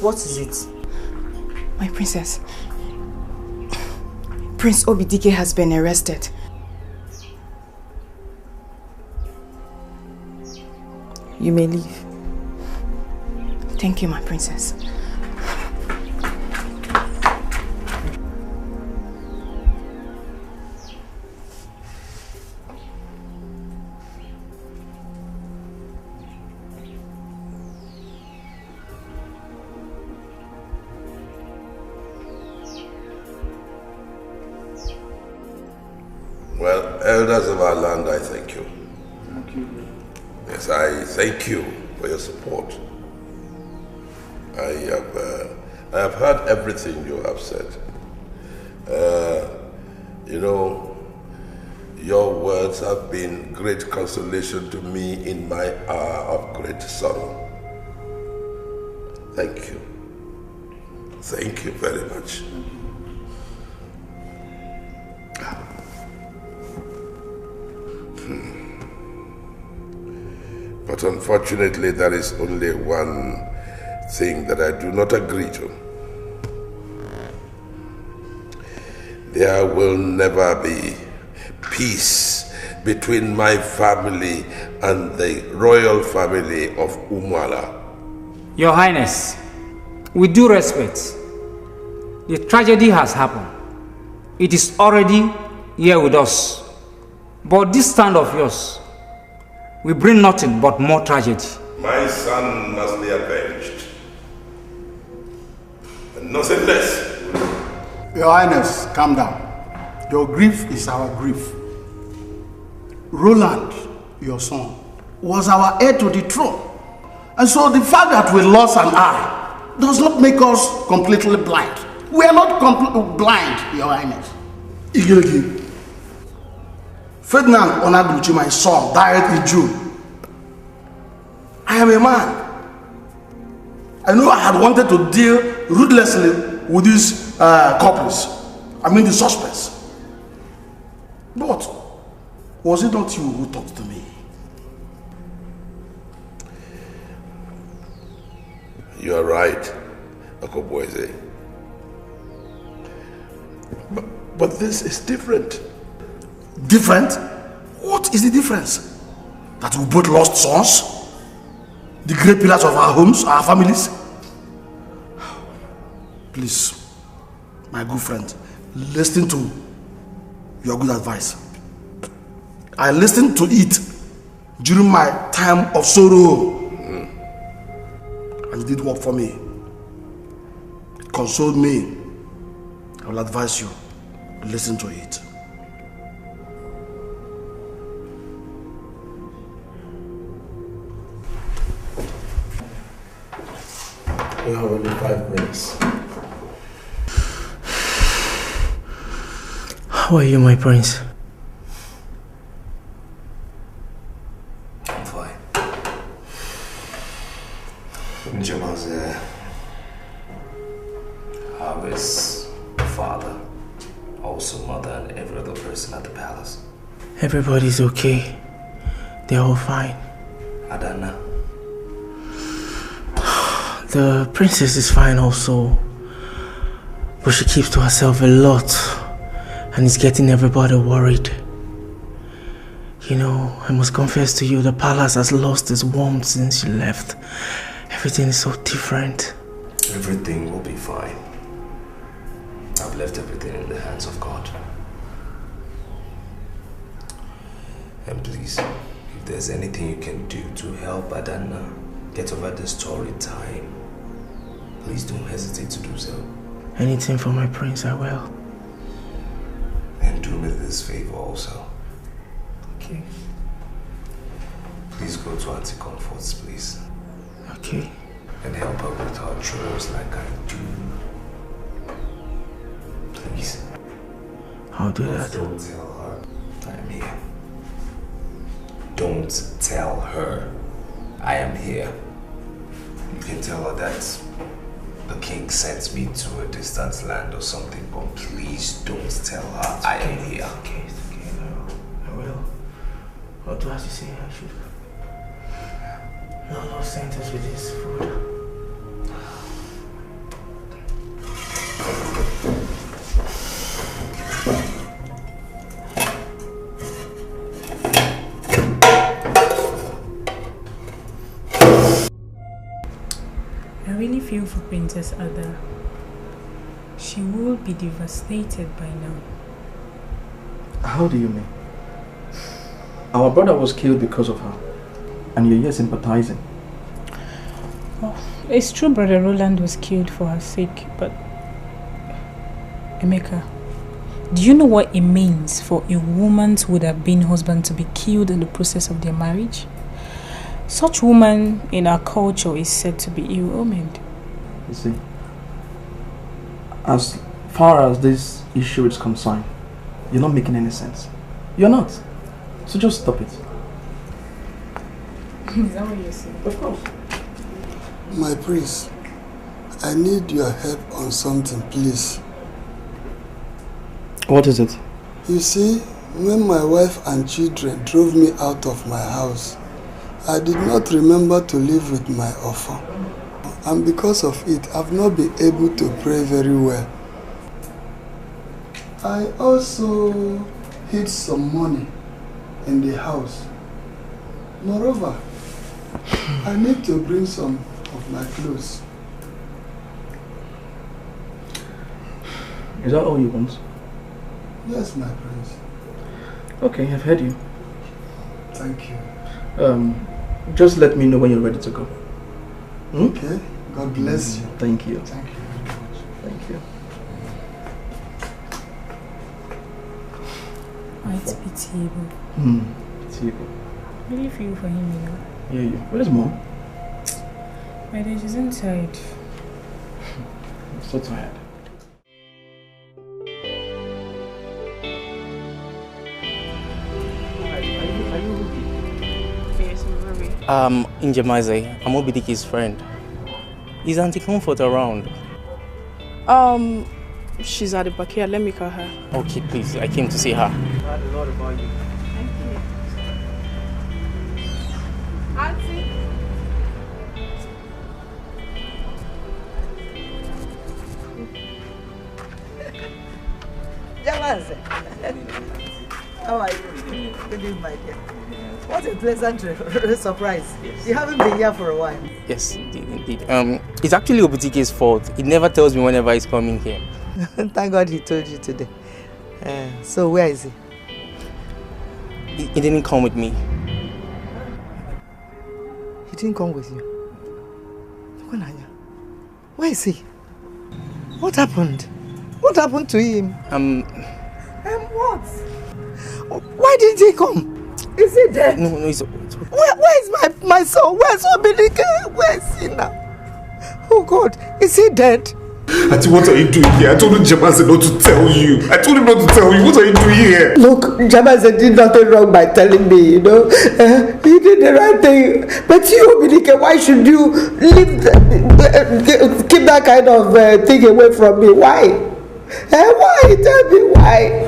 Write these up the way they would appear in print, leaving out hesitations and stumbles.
What is it? My princess. Prince Obidike has been arrested. You may leave. Thank you, my princess. Well, elders of our land, I thank you. Thank you. Yes, I thank you for your support. I have heard everything you have said. You know, your words have been great consolation to me in my hour of great sorrow. Thank you. Thank you very much. But unfortunately, there is only one thing that I do not agree to. There will never be peace between my family and the royal family of Umuala. Your Highness, with due respect, the tragedy has happened. It is already here with us. But this stand of yours will bring nothing but more tragedy. My son must be avenged, and nothing less. Your Highness, calm down. Your grief is our grief. Roland, your son, was our heir to the throne. And so the fact that we lost an eye does not make us completely blind. We are not blind, Your Highness. Igirigi, Ferdinand Onagluchi, my son, died in June. I am a man. I know I had wanted to deal ruthlessly with these culprits. I mean the suspects. But was it not you who talked to me? You are right, Okoboeze. But this is different. Different? What is the difference? That we both lost sons? The great pillars of our homes, our families? Please, my good friend, listen to your good advice. I listened to it during my time of sorrow. And it did work for me. It consoled me. I will advise you to listen to it. You have only 5 minutes. How are you, my prince? I'm fine. Chioma's there. How is father, also mother, and every other person at the palace? Everybody's okay. They're all fine. Adana? The princess is fine also. But she keeps to herself a lot. And it's getting everybody worried. You know, I must confess to you, the palace has lost its warmth since she left. Everything is so different. Everything will be fine. I've left everything in the hands of God. And please, if there's anything you can do to help Adana get over this torrid time, please don't hesitate to do so. Anything for my prince, I will. And do me this favor also. Okay. Please go to Auntie Comfort's, please. Okay. And help her with her chores like I do. Please. I'll do that. Don't tell her I am here. Don't tell her I am here. You can tell her that the king sent me to a distant land or something, but please don't tell her I am here. Okay, it's okay, I will. What do I have to say? I should. No sentence with this food. feel for Princess Ada. She will be devastated by now. How do you mean? Our brother was killed because of her, and you're here sympathizing. Oh, it's true Brother Roland was killed for her sake, but Emeka, do you know what it means for a woman's would-have-been husband to be killed in the process of their marriage? Such woman in our culture is said to be ill-omened. You see, as far as this issue is concerned, you're not making any sense. You're not. So just stop it. Is that what you're saying? Of course. My prince, I need your help on something, please. What is it? You see, when my wife and children drove me out of my house, I did not remember to live with my offer. And because of it, I've not been able to pray very well. I also hid some money in the house. Moreover, I need to bring some of my clothes. Is that all you want? Yes, my prince. Okay, I've heard you. Thank you. Just let me know when you're ready to go. Okay. God bless you. Thank you. Thank you very much. Thank you. Oh, it's pitiable. Pitiable. Really feel for him, you know. Yeah. Where's Mom? My dad is inside. I'm so tired. Njemaze, I'm Obidiki's friend. Is Auntie Comfort around? She's at the back here. Let me call her. Okay, please. I came to see her. I heard a lot about you. Thank you. Auntie. Njemaze. How are you? Good evening, my dear. What a pleasant surprise. Yes. You haven't been here for a while. Yes, indeed. It's actually Obidike's fault. He never tells me whenever he's coming here. Thank God he told you today. So where is he? He didn't come with me. He didn't come with you? Where is he? What happened? What happened to him? What? Why didn't he come? Is he dead? No, it's Where is my son? Where's Obidike? Where is he now? Oh God, is he dead? Auntie, what are you doing here? I told Njemaze not to tell you. I told him not to tell you. What are you doing here? Look, Njemaze did nothing wrong by telling me, you know. He did the right thing. But you, Obidike, why should you keep that kind of thing away from me? Why? Why? Tell me why.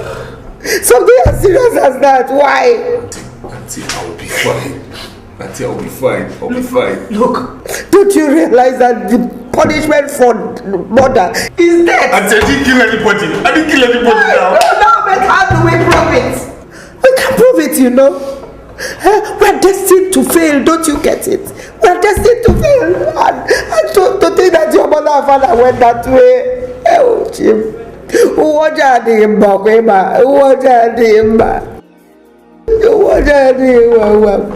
Something as serious as that. Why? Auntie, I'll be fine. Auntie, I'll be fine. I'll be fine. Look, don't you realize that the punishment for murder is death? Auntie, I didn't kill anybody. I didn't kill anybody now. No, but how do we prove it? We can prove it, you know. We're destined to fail, don't you get it? We're destined to fail. And to think that your mother and father went that way. Oh, Jim. What are they about? What are they about? What are they about?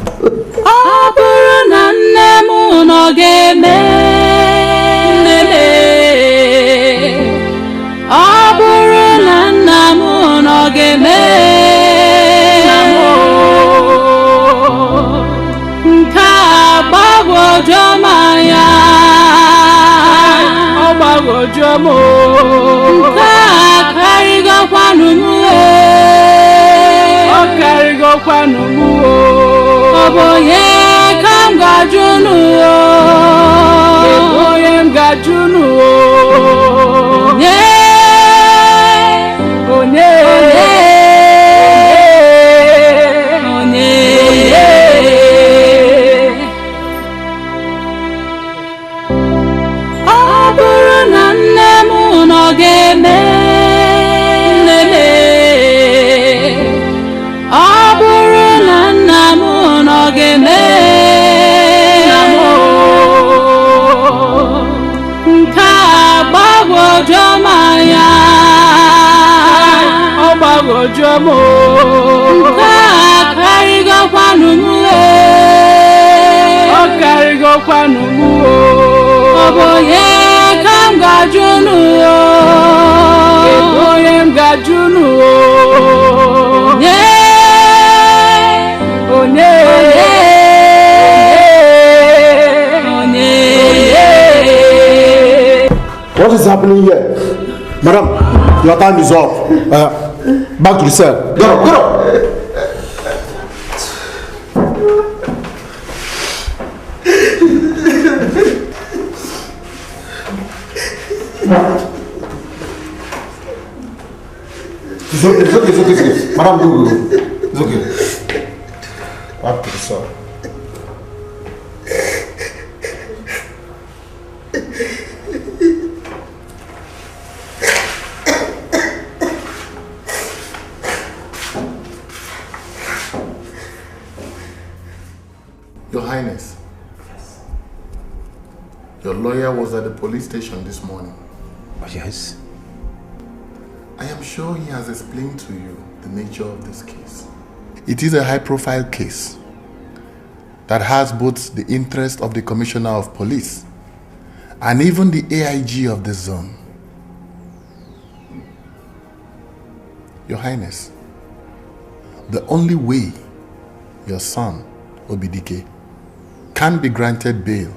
jomaya Obago jomo Karigo kwanumu Karigo kwanumu Oboye kamga junu Oboye mga junu What is happening here? Madam, your time is up. Back to the cell. Get up, get up! It's okay. Madam, go. It's okay. Back to the cell. Your Highness, your lawyer was at the police station this morning. Oh, yes? I am sure he has explained to you the nature of this case. It is a high-profile case that has both the interest of the Commissioner of Police and even the AIG of the zone. Your Highness, the only way your son, Obidike, can be granted bail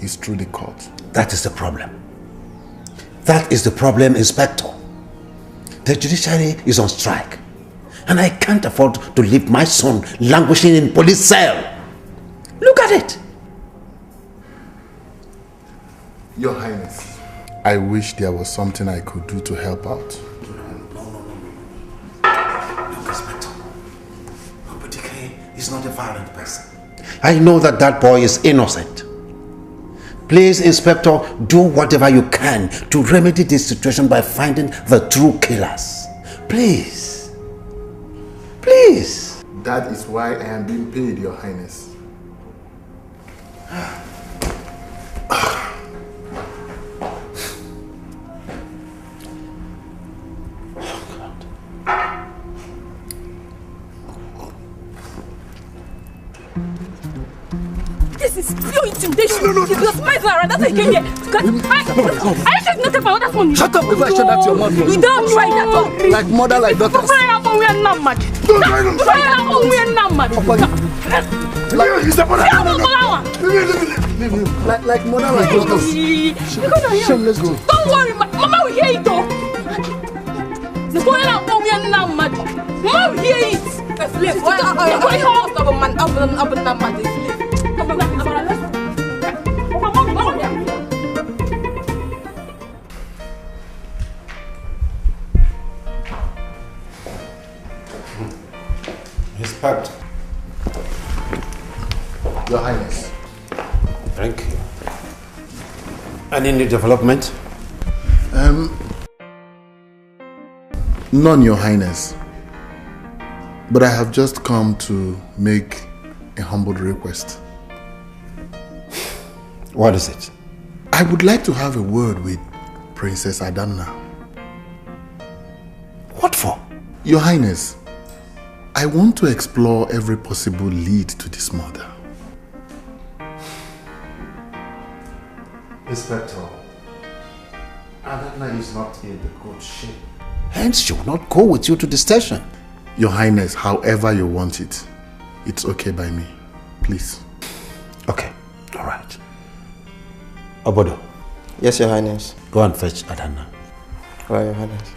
is through the court. That is the problem. That is the problem, Inspector. The judiciary is on strike, and I can't afford to leave my son languishing in police cell. Look at it. Your Highness, I wish there was something I could do to help out. Look, Inspector. Obidike is not a violent person. I know that boy is innocent. Please, Inspector, do whatever you can to remedy this situation by finding the true killers. Please. Please. That is why I am being paid, Your Highness. This is pure intimidation. No. It was my Zara. That's why I came here. I should not have my other phone. Shut up before I shut that your mouth. You don't try that one. Like mother, like daughter. We are not mad. We are not mad. Leave him. Like mother, like daughter. Shameless girl. Don't worry, Mama will hear it though. We are not mad. Mama will hear it. Slave. Why I'm not mad. Inspector. Your Highness. Thank you. Any new development? None, Your Highness. But I have just come to make a humble request. What is it? I would like to have a word with Princess Adanna. What for? Your Highness, I want to explore every possible lead to this murder. Inspector, Adanna is not in the good shape. Hence, she will not go with you to the station. Your Highness, however you want it, it's okay by me. Please. Okay, all right. Obodo. Yes, Your Highness. Go and fetch Adanna. All right, Your Highness.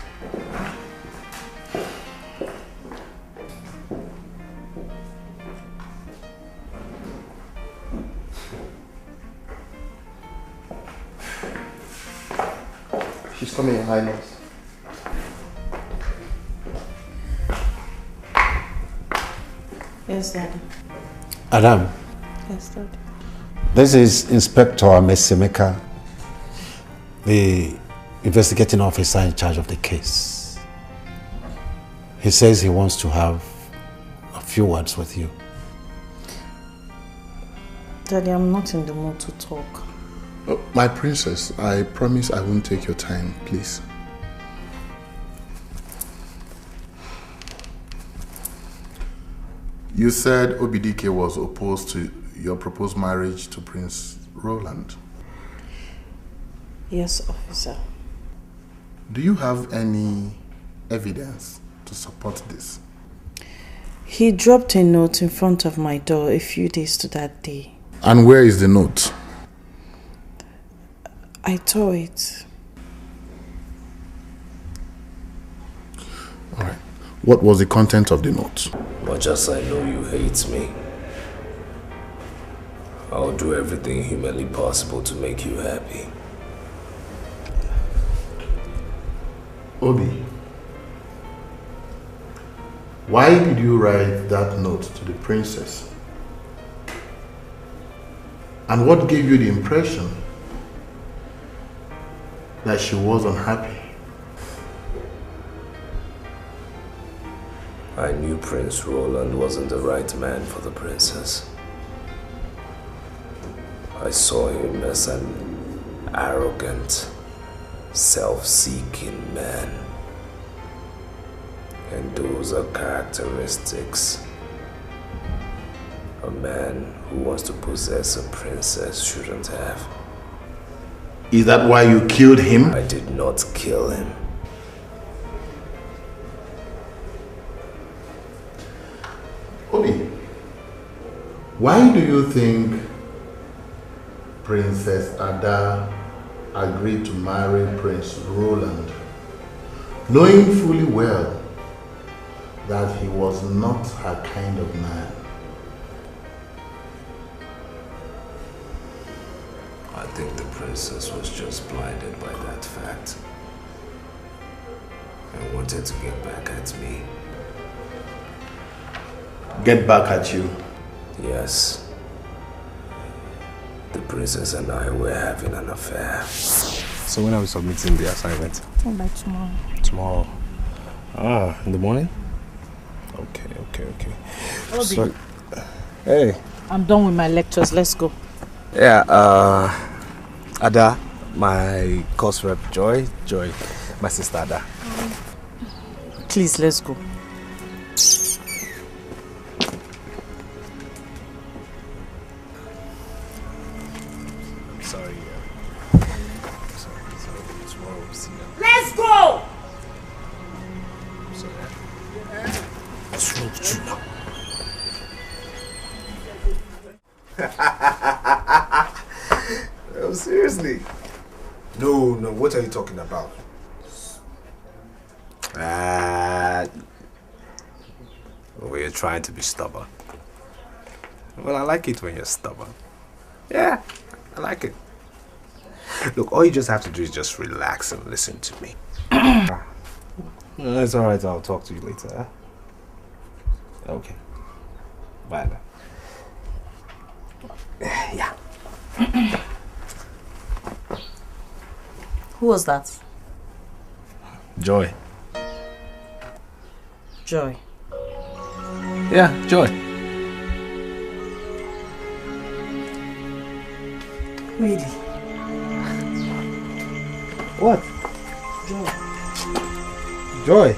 She's coming, Your Highness. Yes, Daddy. Adam. Yes, Daddy. This is Inspector Mesimeka, the investigating officer in charge of the case. He says he wants to have a few words with you. Daddy, I'm not in the mood to talk. Oh, my princess, I promise I won't take your time, please. You said Obidike was opposed to your proposed marriage to Prince Roland. Yes, officer. Do you have any evidence to support this? He dropped a note in front of my door a few days to that day. And where is the note? I tore it. Alright. What was the content of the note? Much as I know you hate me, I'll do everything humanly possible to make you happy. Obi, why did you write that note to the princess? And what gave you the impression that she was unhappy? I knew Prince Roland wasn't the right man for the princess. I saw him as an arrogant, self-seeking man. And those are characteristics a man who wants to possess a princess shouldn't have. Is that why you killed him? I did not kill him. Obi, why do you think Princess Ada agreed to marry Prince Roland, knowing fully well that he was not her kind of man? I think the princess was just blinded by that fact and wanted to get back at me. Get back at you? Yes. The princess and I were having an affair. So when are we submitting the assignment? By tomorrow. Tomorrow. Ah, in the morning? Okay. Obi. So, hey. I'm done with my lectures. Let's go. Yeah, Ada, my course rep, Joy, my sister Ada. Please, let's go. Sorry. Tomorrow we'll see you. Let's go! Sorry. What's wrong with you now? No, seriously. No, what are you talking about? Well, you're trying to be stubborn. Well, I like it when you're stubborn. Yeah, I like it. Look, all you just have to do is just relax and listen to me. No, it's alright, I'll talk to you later. Huh? Okay. Bye now. Yeah. Who was that? Joy. Joy. Yeah, Joy. Really? What? Joy. Joy.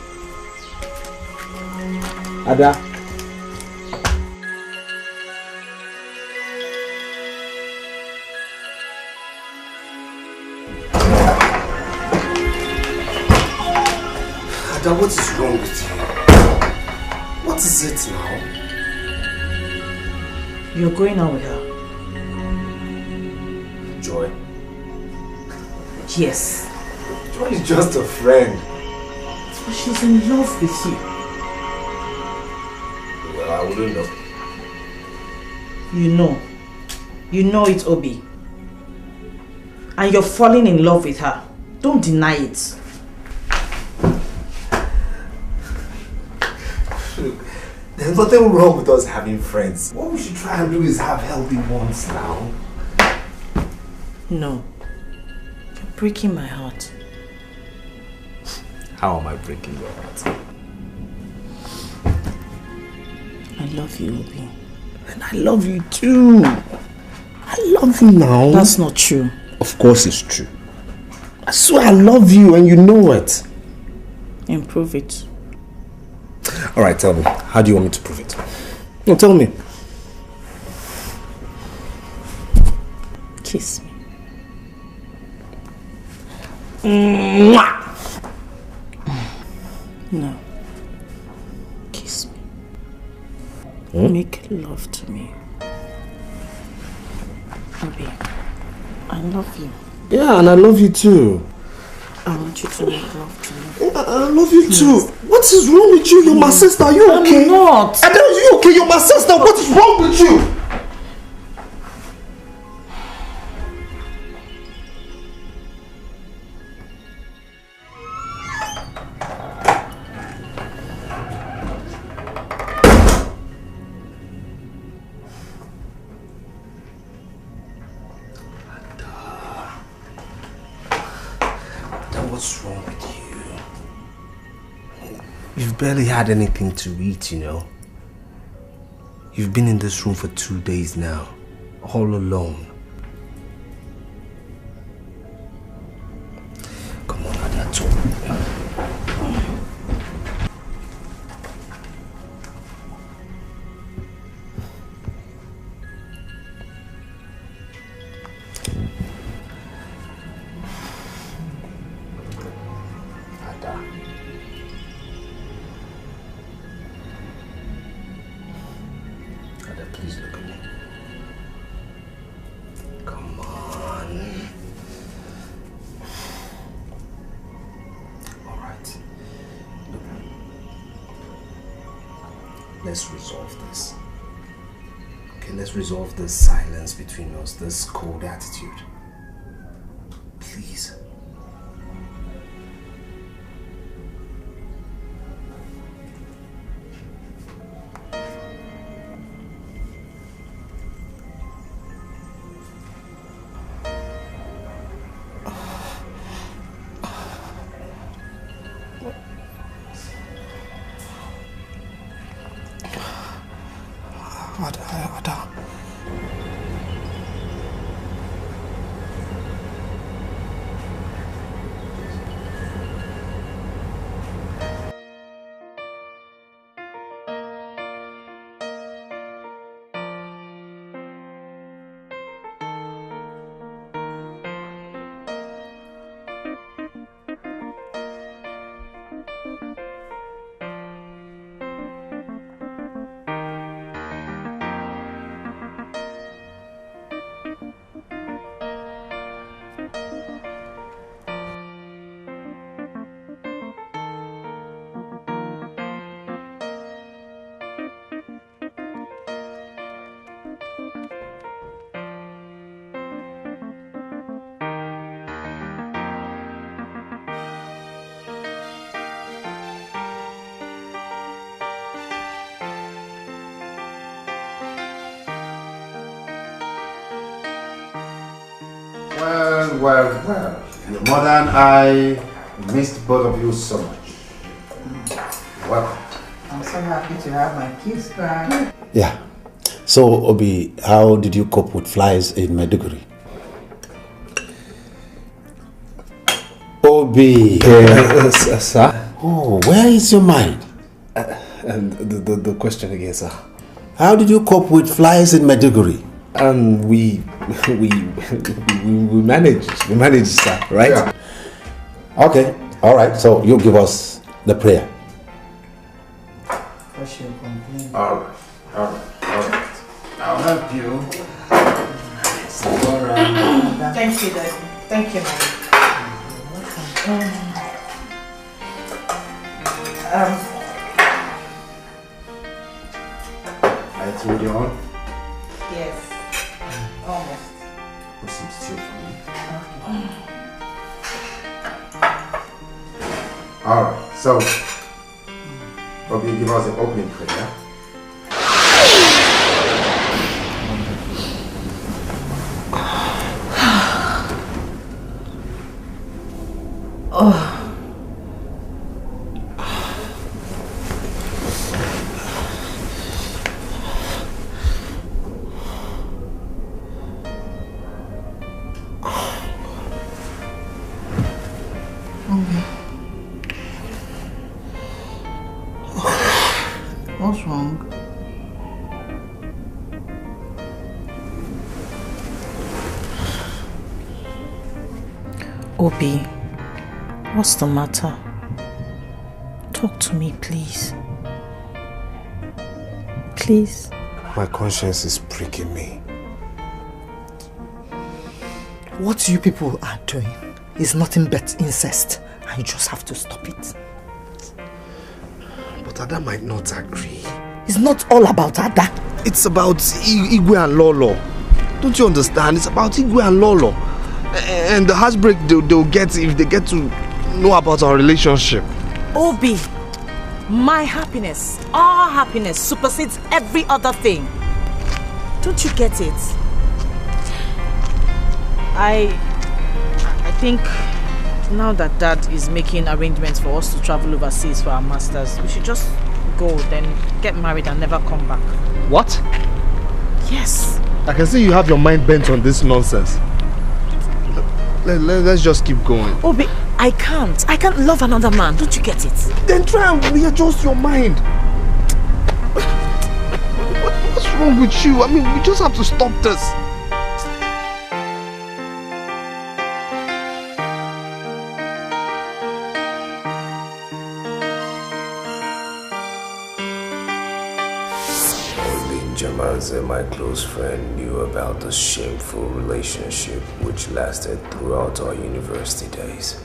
Ada. Ada, what is wrong with you? What is it now? You're going out with her? Joy? Yes. Joy is just a friend. But she's in love with you. Well, I wouldn't know. You know. You know it, Obi. And you're falling in love with her. Don't deny it. Look, there's nothing wrong with us having friends. What we should try and do is have healthy ones now. No. You're breaking my heart. How am I breaking your heart? I love you, Obi. And I love you too. I love you now. That's not true. Of course it's true. I swear I love you and you know it. Improve it. Alright, tell me. How do you want me to prove it? No, tell me. Kiss me. Mwah! No. Kiss me. Make love to me. Obi, I love you. Yeah, and I love you too. I want you to make love to me. I love you too. What is wrong with you? You're my sister. Are you okay? I'm not. I tell you, okay? You're my sister. What is wrong with you? What's wrong with you? You've barely had anything to eat, you know. You've been in this room for 2 days now, all alone. Come on, Ada, talk. Let's resolve this. Okay, let's resolve this silence between us, this cold attitude. Please. Ada. Well. Your mother and I missed both of you so much. Welcome. I'm so happy to have my kids back. Yeah. So, Obi, how did you cope with flies in Maiduguri? Obi! Sir? Oh, where is your mind? And the question again, sir. How did you cope with flies in Maiduguri? We managed, sir, right? Yeah. Okay, all right. So you give us the prayer. All right. I'll help you. Thank you, Daddy. Thank you, Mom. I told you on. Yes. Almost. Put some stew for me. Alright, so Bobby, give us the opening prayer. Oh. What's wrong? Obi, what's the matter? Talk to me, please. Please. My conscience is pricking me. What you people are doing is nothing but incest, and you just have to stop it. But Ada might not agree. It's not all about Ada. It's about Igwe and Lolo. Don't you understand? It's about Igwe and Lolo. And the heartbreak they'll get if they get to know about our relationship. Obi, my happiness, our happiness supersedes every other thing. Don't you get it? I think now that Dad is making arrangements for us to travel overseas for our masters, we should just go, then get married and never come back. What? Yes. I can see you have your mind bent on this nonsense. Let's just keep going. Obi, I can't love another man. Don't you get it? Then try and readjust your mind. What's wrong with you? I mean, we just have to stop this. Jamanze, my close friend, knew about the shameful relationship which lasted throughout our university days.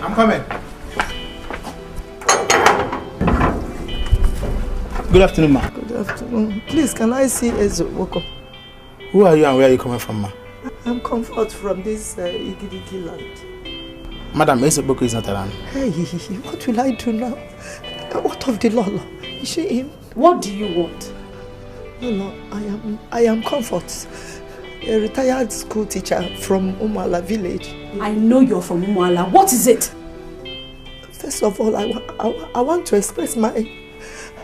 I'm coming. Good afternoon, ma. Good afternoon. Please, can I see Ezewoko? Who are you and where are you coming from, ma? I'm Comfort from this Igidigi land. Madam, Ezewoko is not around. Hey, what will I do now? What of the Lolo? Is she in? What do you want? No, I am Comfort, a retired school teacher from Umala village. I know you're from Umala. What is it? First of all, I want to express my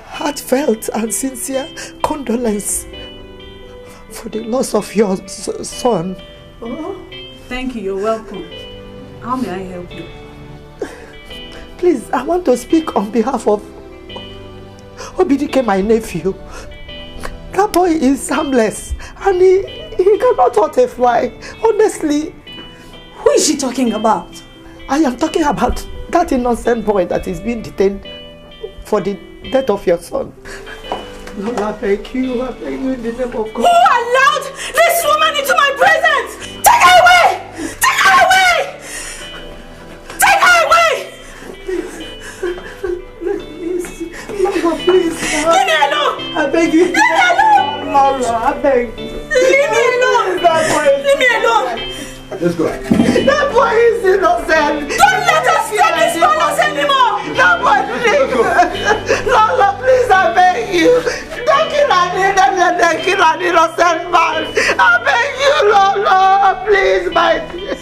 heartfelt and sincere condolence for the loss of your son. Oh, thank you. You're welcome. How may I help you? Please, I want to speak on behalf of Obidike, my nephew. That boy is harmless and he cannot hurt a fly. Honestly. Who is she talking about? I am talking about that innocent boy that is being detained for the death of your son. Lord, I beg you in the name of God. Who allowed this woman into my presence? Take her away! Take her away! Take her away! Please, leave me alone! I beg you. Leave me alone! Lord, I beg you. Leave me alone! Leave me alone! Let's go. That boy is innocent. Don't let us take this bonus anymore! That boy, please. Lord, please, I beg you. Don't kill an innocent man. I beg you, Lord, please, my dear.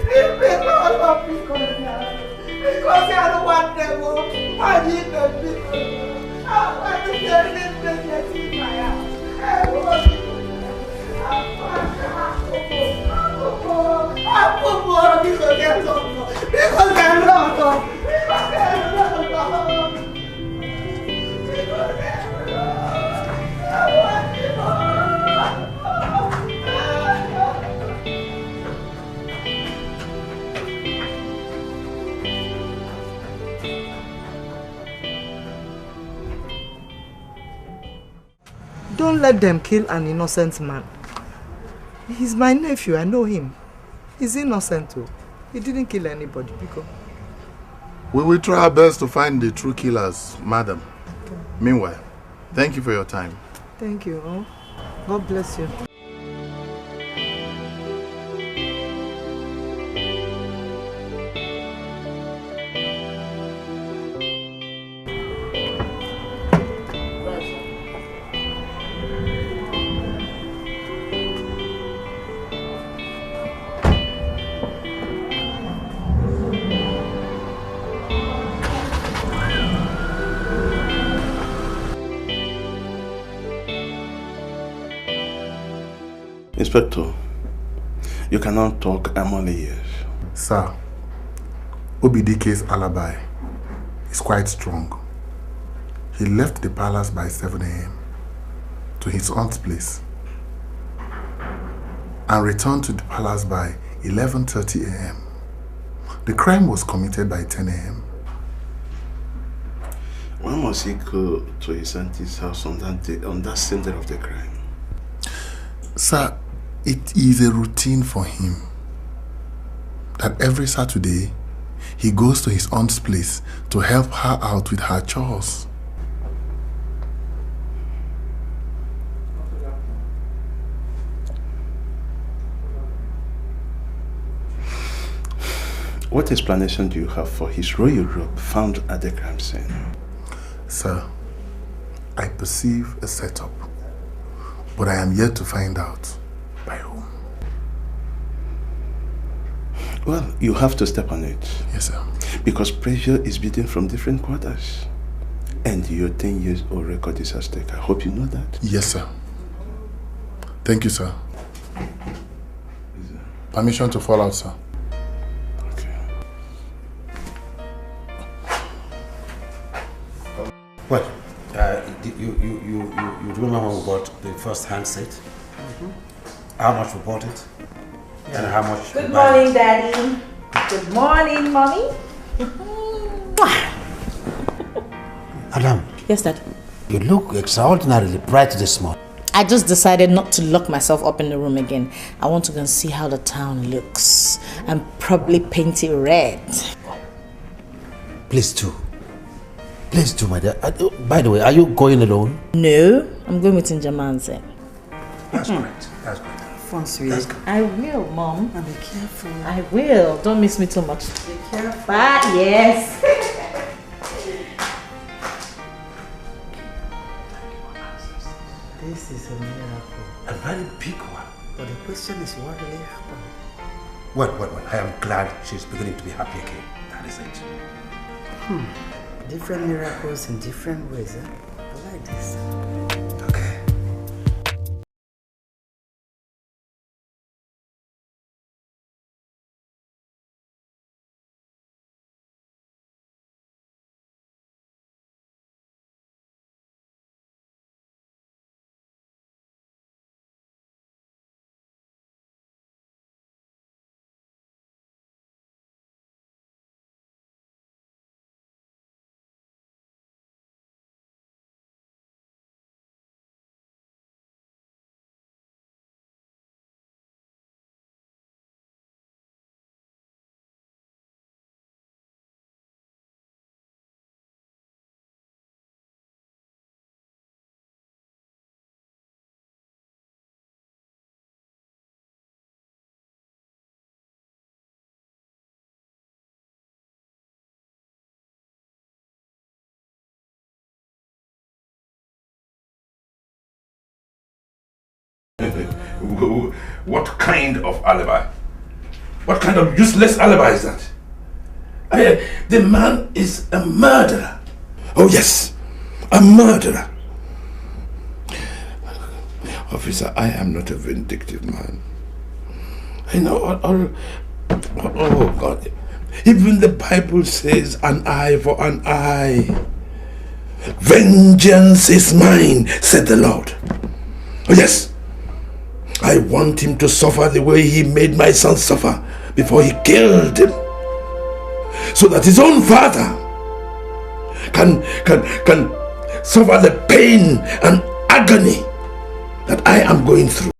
Leave me alone, because I don't want them. I need them people. I want to tell them that in my house. I want to. let them kill an innocent man. He's my nephew, I know him. He's innocent too. He didn't kill anybody, Biko. We will try our best to find the true killers, madam. Okay. Meanwhile, thank you for your time. Thank you. Oh, God bless you. Inspector, you cannot talk. I'm only here. Sir, Obidike's alibi is quite strong. He left the palace by 7 a.m. to his aunt's place and returned to the palace by 11:30 a.m. The crime was committed by 10 a.m. Why must he go to his auntie's house on that same day of the crime? Sir, it is a routine for him that every Saturday he goes to his aunt's place to help her out with her chores. What explanation do you have for his royal robe found at the crime scene? Sir, I perceive a setup, but I am yet to find out by whom. Well, you have to step on it. Yes, sir. Because pressure is building from different quarters. And your 10-year-old record is at stake. I hope you know that. Yes, sir. Thank you, sir. Permission to fall out, sir. Okay. Well, you remember when we bought the first handset? How much we bought it? Yeah. And how much? Good morning, Daddy. Good morning, Mommy. Adam. Yes, Dad. You look extraordinarily bright this morning. I just decided not to lock myself up in the room again. I want to go and see how the town looks and probably paint it red. Please do. Please do, my dear. By the way, are you going alone? No, I'm going with Njamanze. That's great. That's great. Fun, sweet. I will, Mom. And be careful. I will. Don't miss me too much. Be careful. Bye. Yes. This is a miracle. A very big one. But the question is, what really happened? Well. I am glad she's beginning to be happy again. That is it. Different miracles in different ways, eh? I like this. Okay. What kind of alibi? What kind of useless alibi is that? The man is a murderer. Oh yes, a murderer. Officer, I am not a vindictive man. I know oh God. Even the Bible says an eye for an eye. Vengeance is mine, said the Lord. Oh yes. I want him to suffer the way he made my son suffer before he killed him, so that his own father can suffer the pain and agony I am going through.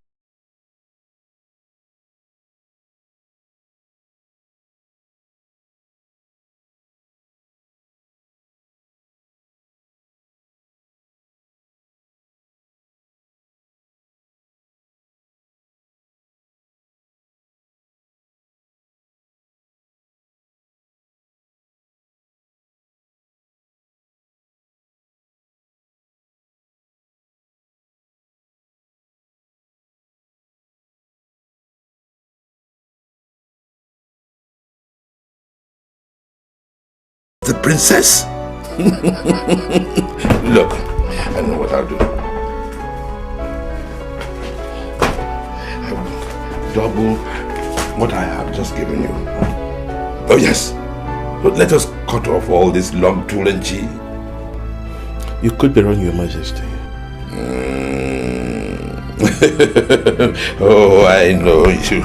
The princess? Look, I know what I'll do. I will double what I have just given you. Oh yes, but let us cut off all this long tool and chi. You could be wrong, Your Majesty. Oh, I know you.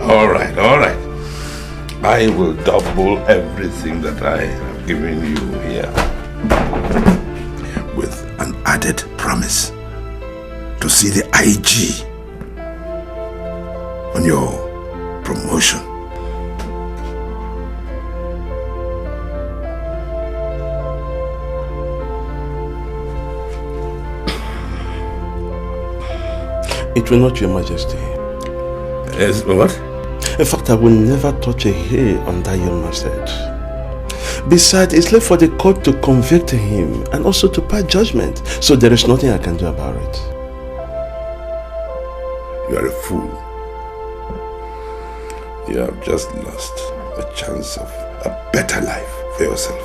All right. I will double everything that I have given you here, with an added promise to see the IG on your promotion. It will not, Your Majesty. Yes, what? In fact, I will never touch a hair on that young man's head. Besides, it's left for the court to convict him and also to pass judgment. So there is nothing I can do about it. You are a fool. You have just lost a chance of a better life for yourself.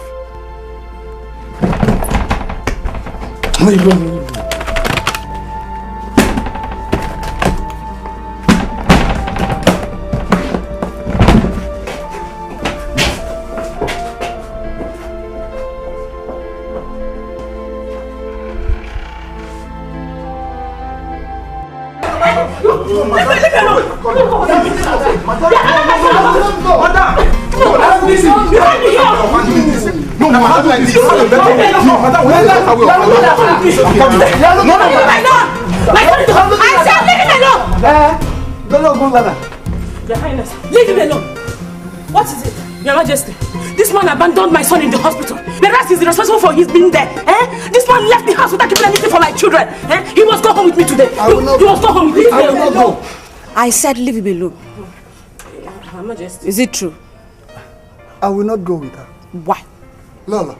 Your Highness, leave him alone. What is it? Your Majesty, this man abandoned my son in the hospital. The rest is responsible for his being there. This man left the house without keeping anything for my children. He must go home with me today. He must go home with me. I will not go. I said leave him alone. Your Majesty. Is it true? I will not go with her. Why? Lola,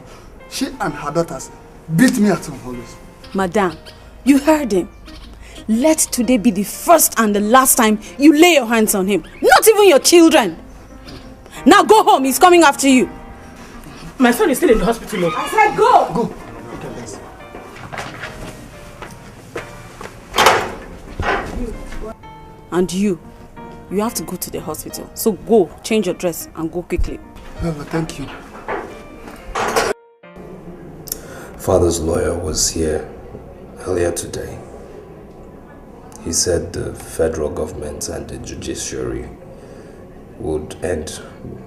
she and her daughters beat me at some police. Madam, you heard him. Let today be the first and the last time you lay your hands on him. Not even your children. Now go home, he's coming after you. My son is still in the hospital. I said go! Go. And you have to go to the hospital. So go, change your dress and go quickly. Lola, thank you. Father's lawyer was here earlier today. He said the federal government and the judiciary would end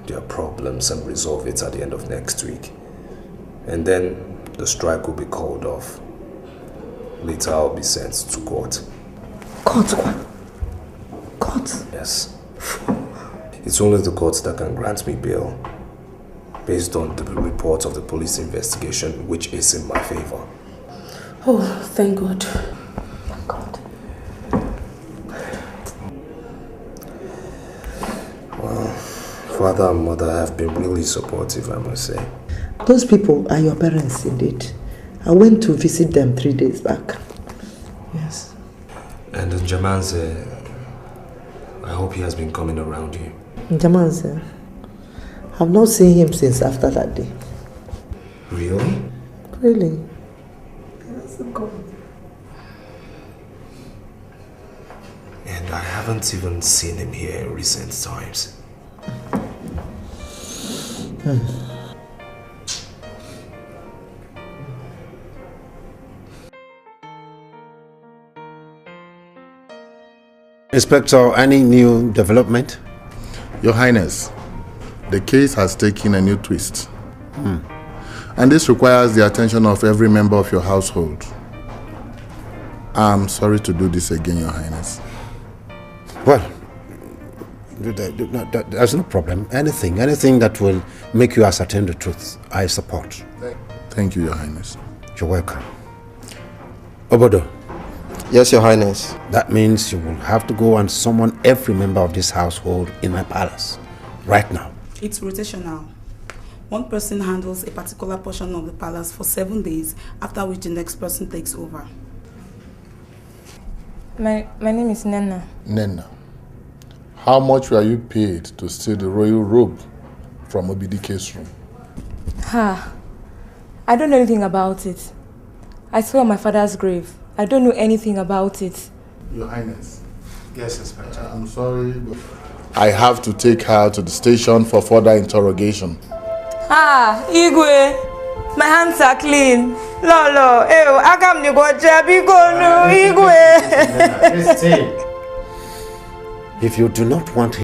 their problems and resolve it at the end of next week. And then the strike will be called off. Later I'll be sent to court. Court? Court? Yes. It's only the court that can grant me bail, based on the report of the police investigation, which is in my favor. Oh, thank God. Thank God. Well, father and mother have been really supportive, I must say. Those people are your parents indeed. I went to visit them 3 days back. Yes. And Jamanze, I hope he has been coming around you. Jamanze, I've not seen him since after that day. Really? Really? And I haven't even seen him here in recent times. Inspector, any new development? Your Highness, the case has taken a new twist. And this requires the attention of every member of your household. I'm sorry to do this again, Your Highness. Well, there's no problem. Anything that will make you ascertain the truth, I support. Thank you, Your Highness. You're welcome. Obodo. Yes, Your Highness. That means you will have to go and summon every member of this household in my palace. Right now. It's rotational. One person handles a particular portion of the palace for 7 days, after which the next person takes over. My name is Nena. Nena, how much were you paid to steal the royal robe from Obidike's room? I don't know anything about it. I swear on my father's grave, I don't know anything about it. Your Highness. Yes, Inspector. I'm sorry, but I have to take her to the station for further interrogation. Igwe, my hands are clean. Lolo, I come to go Igwe. If you do not want him,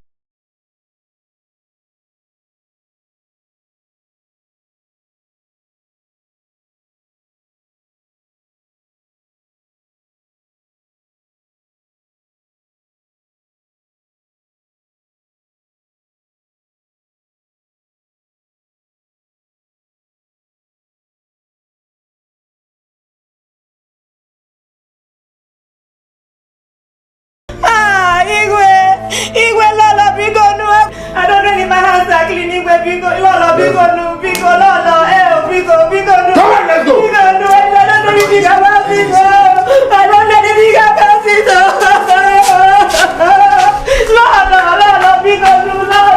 Igwe Lolo Bigo no. I don't know if my hands are clean. Igwe Bigo Lolo Bigo no. Bigo Lolo Bigo no. Come on, let's go. Bigo no. I don't know anything about it. I don't know anything about it. Lolo Bigo no. Lolo.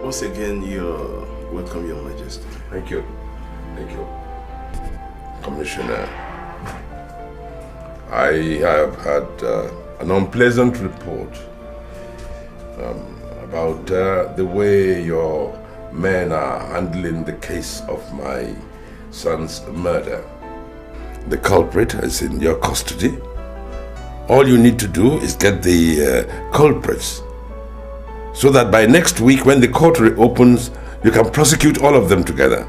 Once again, you're welcome, Your Majesty. Thank you. Thank you. Commissioner, I have had an unpleasant report about the way your men are handling the case of my son's murder. The culprit is in your custody. All you need to do is get the culprits, so that by next week, when the court reopens, you can prosecute all of them together.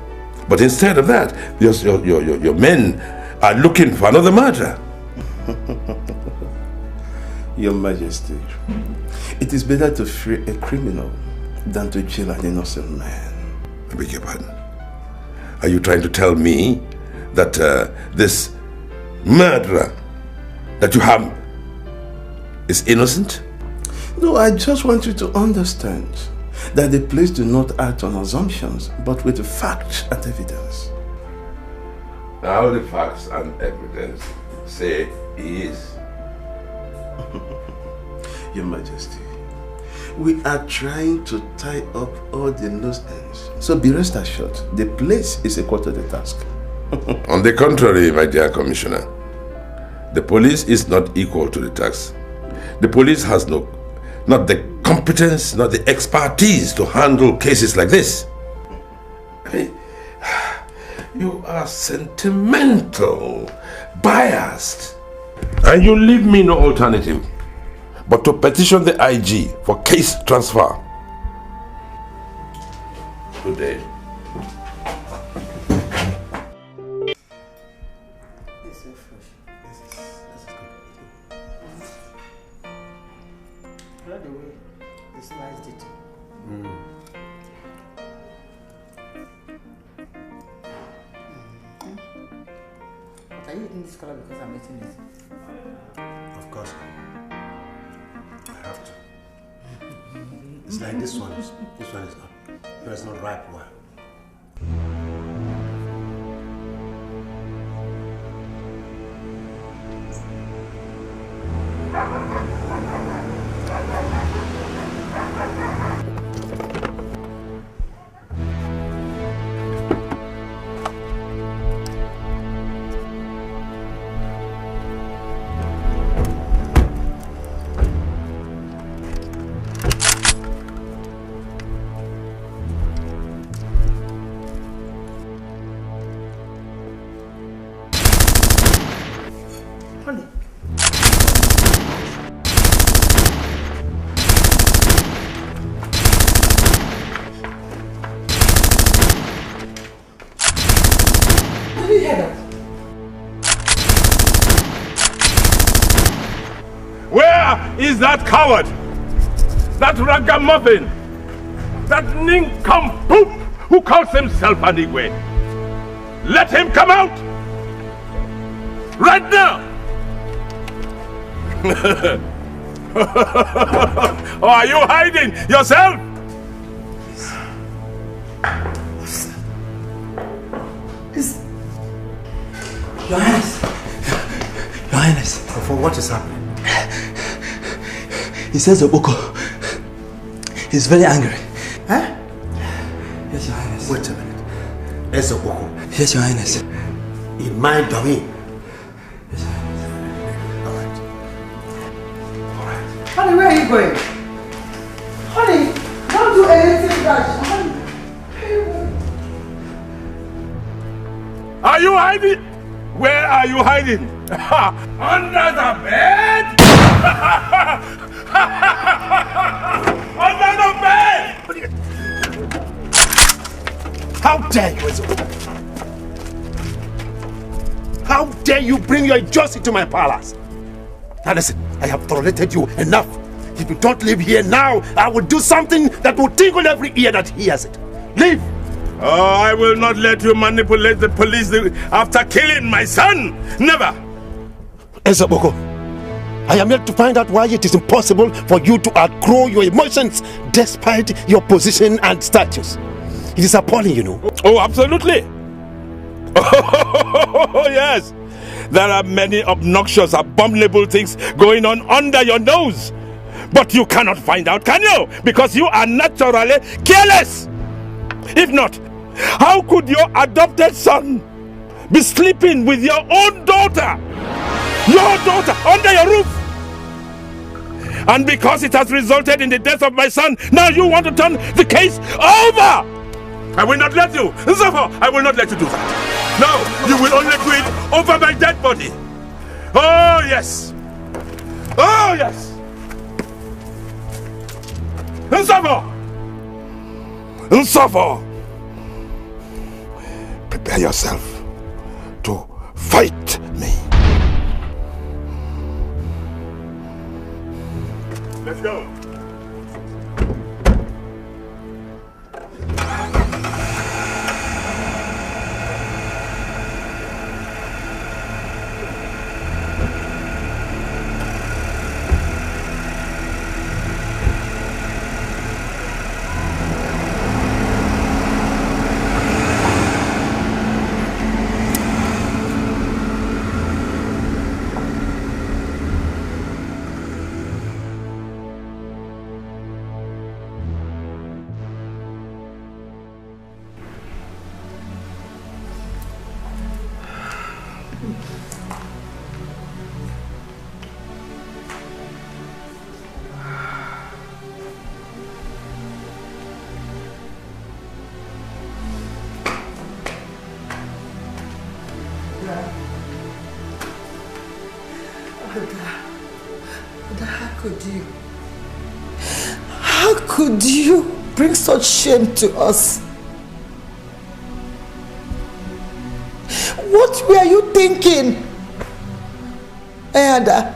But instead of that, your men are looking for another murderer. Your Majesty, it is better to free a criminal than to jail an innocent man. I beg your pardon. Are you trying to tell me that this murderer that you have is innocent? No, I just want you to understand that the police do not act on assumptions, but with facts and evidence. Now the facts and evidence say he is. Your Majesty, we are trying to tie up all the loose ends. So be rest assured, the police is equal to the task. On the contrary, my dear Commissioner, the police is not equal to the task. The police has not the competence, not the expertise to handle cases like this. Hey, you are sentimental, biased, and you leave me no alternative but to petition the IG for case transfer. Good day. It's so fresh. This is good. I like the way they sliced it. But are you eating this color because I'm eating it? Of course. I have to. It's like this one. This one is not. It's not ripe well. Where is that coward? That ragamuffin? That nincompoop who calls himself an Igwe? Let him come out! Right now! Or are you hiding yourself? Your Highness. Your Highness. For what is happening? He says Oboko. He's very angry. Huh? Yes, Your Highness. Wait a minute. Ezoboko. Yes, Your Highness. In my domain. Yes, Your Highness. Alright. Honey, where are you going? Honey, don't do anything rash. Honey. Are you hiding? Where are you hiding? Under the bed? Under the bed! How dare you, Ezoboko? How dare you bring your injustice to my palace? Now listen, I have tolerated you enough. If you don't leave here now, I will do something that will tingle every ear that hears it. Leave! Oh, I will not let you manipulate the police after killing my son! Never! Ezoboko, I am here to find out why it is impossible for you to outgrow your emotions despite your position and status. It is appalling, you know. Oh, absolutely! Oh, yes! There are many obnoxious, abominable things going on under your nose. But you cannot find out, can you? Because you are naturally careless! If not, how could your adopted son be sleeping with your own daughter? Your daughter under your roof! And because it has resulted in the death of my son, now you want to turn the case over! I will not let you! Therefore, I will not let you do that! No, you will only do it over my dead body! Oh yes! Oh yes! Nsafo! Prepare yourself to fight me. Let's go. How could you bring such shame to us? What were you thinking? Ada,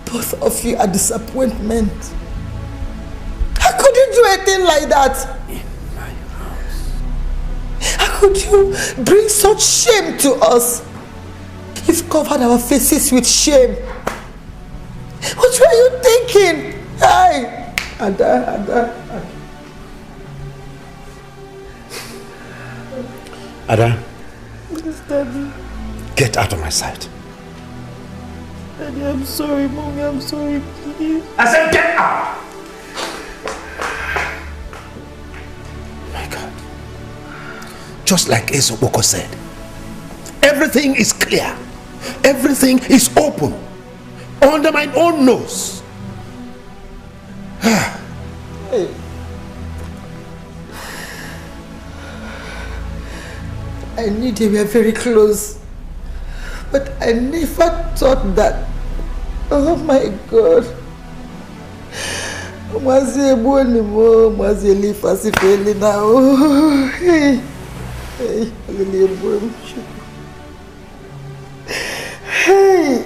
both of you are disappointment. How could you do a thing like that? How could you bring such shame to us? You've covered our faces with shame. What were you thinking? Hey, Ada. Ada, Please, Daddy. get out of my sight. Daddy, I'm sorry, Mommy, I'm sorry, please. I said get out! My God. Just like Ezoboko said, everything is clear. Everything is open. Under my own nose. Hey. I knew they were very close, but I never thought that. Oh my God. Hey.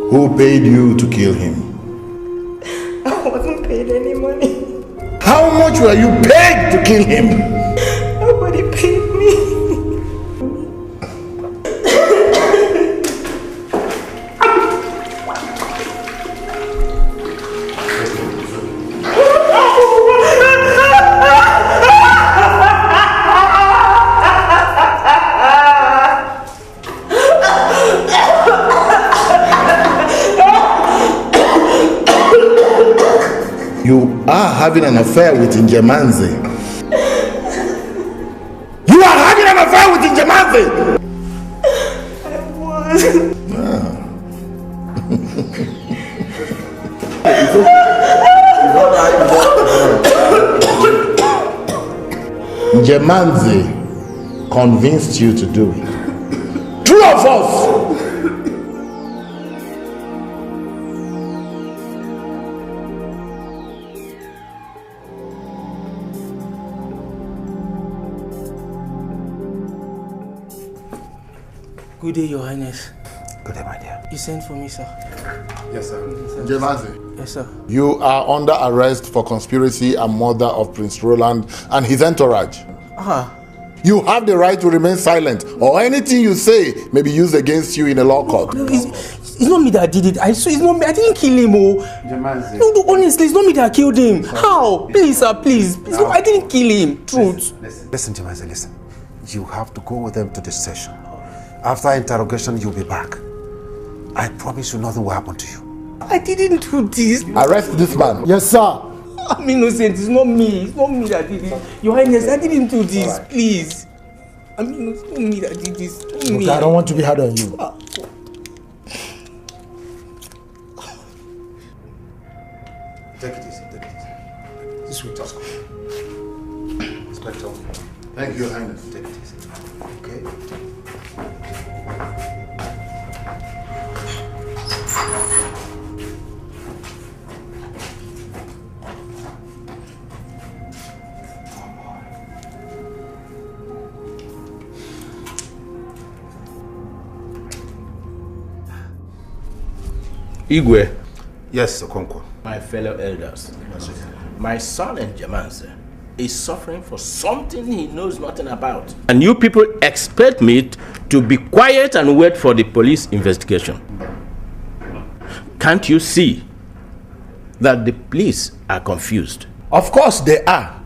Who paid you to kill him? I wasn't paid any money. How much were you paid to kill him? Nobody paid me. You are having an affair with Njemanze. You are having an affair with Njemanze! I was. Njemanze convinced you to do it. True or false? Good day, Your Highness. Good day, my dear. You sent for me, sir. Yes, sir. Njemanze. Yes, sir. You are under arrest for conspiracy and murder of Prince Roland and his entourage. You have the right to remain silent, or anything you say may be used against you in a law court. No, it's not me that did it. It's not me. I didn't kill him. Njemanze. No, honestly, it's not me that killed him. How? Please, sir, please. No, I didn't kill him. Truth. Listen, Njemanze, listen. You have to go with them to the station. After interrogation, you'll be back. I promise you nothing will happen to you. I didn't do this. Arrest this man. Yes, sir. I'm innocent. It's not me. It's not me that did it. Your Highness, I didn't do this. Please. I mean, it's not me that did this. It's not me. Okay, I don't want to be hard on you. Take it easy, take it easy. This will just go. Inspector. Thank you, Your Highness. Take it easy. Okay? Igwe. Yes, Okonkwo. My fellow elders. My son Njemanze is suffering for something he knows nothing about. And you people expect me to be quiet and wait for the police investigation. Can't you see that the police are confused? Of course they are.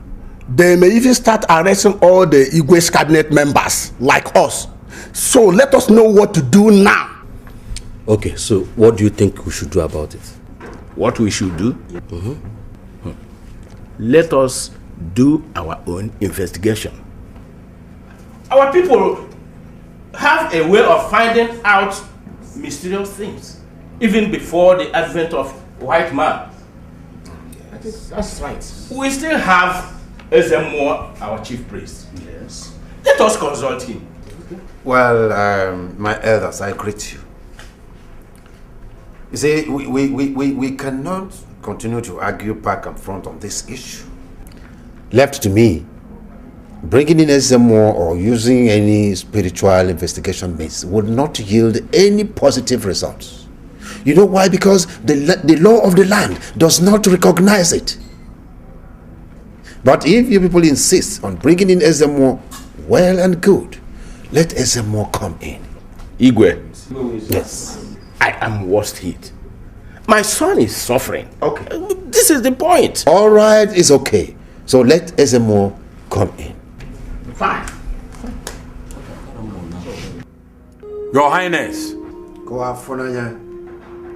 They may even start arresting all the Igwe's cabinet members, like us. So let us know what to do now. Okay, so what do you think we should do about it? What we should do? Let us do our own investigation. Our people have a way of finding out mysterious things, even before the advent of white man. That's right. We still have Ezemo, our chief priest. Yes. Let us consult him. Well, my elders, I greet you. You see, we cannot continue to argue back and front on this issue. Left to me, bringing in Ezemo or using any spiritual investigation means would not yield any positive results. You know why? Because the law of the land does not recognize it. But if you people insist on bringing in Ezemo, well and good. Let Ezemo come in. Igwe. Yes. I am worst hit. My son is suffering. Okay. This is the point. All right, it's okay. So let Ezemo come in. Fine. Your Highness.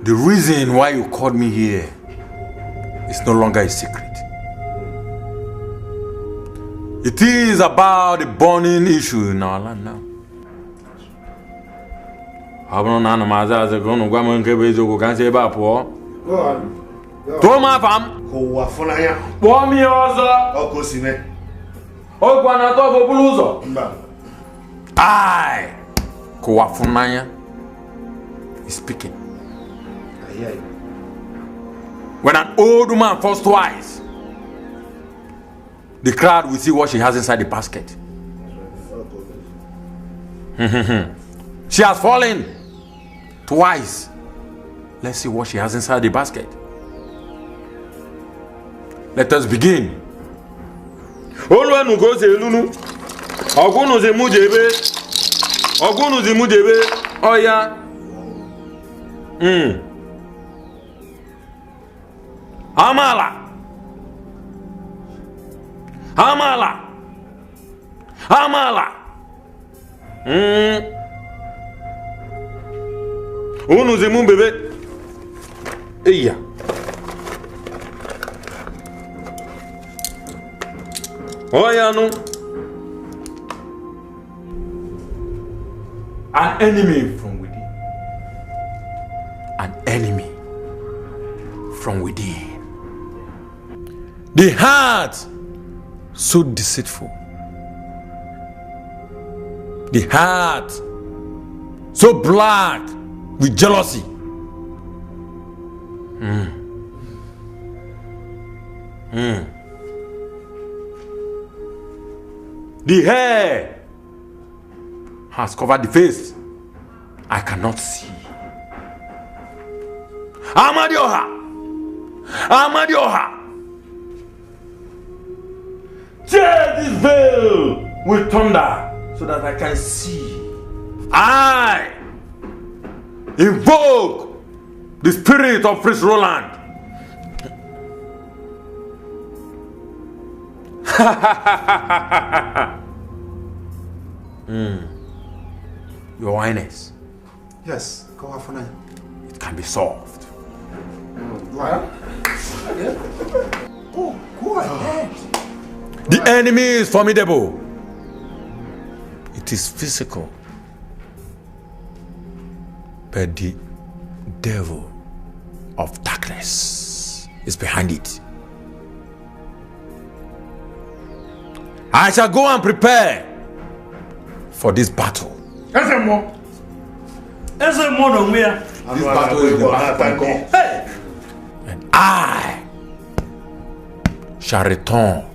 The reason why you called me here is no longer a secret. It is about the burning issue in our land now. Go on. Toma fam. Bomi ozo. Ogwana to buluzo. I Kowafunanya is speaking. I hear you. When an old woman falls twice, the crowd will see what she has inside the basket. She has fallen twice. Let's see what she has inside the basket. Let us begin. Oh yeah. Amala. Unuzimu bebe. Iya. Oh yeah, no. An enemy from within. An enemy from within. The heart so deceitful. The heart so black with jealousy. The hair has covered the face. I cannot see. Amadioha! Tear this veil with thunder so that I can see. I invoke the spirit of Prince Roland. Your Highness. Yes, go off on it. It can be solved. Go ahead. The enemy is formidable. It is physical. But the devil of darkness is behind it. I shall go and prepare for this battle. This battle is the battle. Hey! And I shall return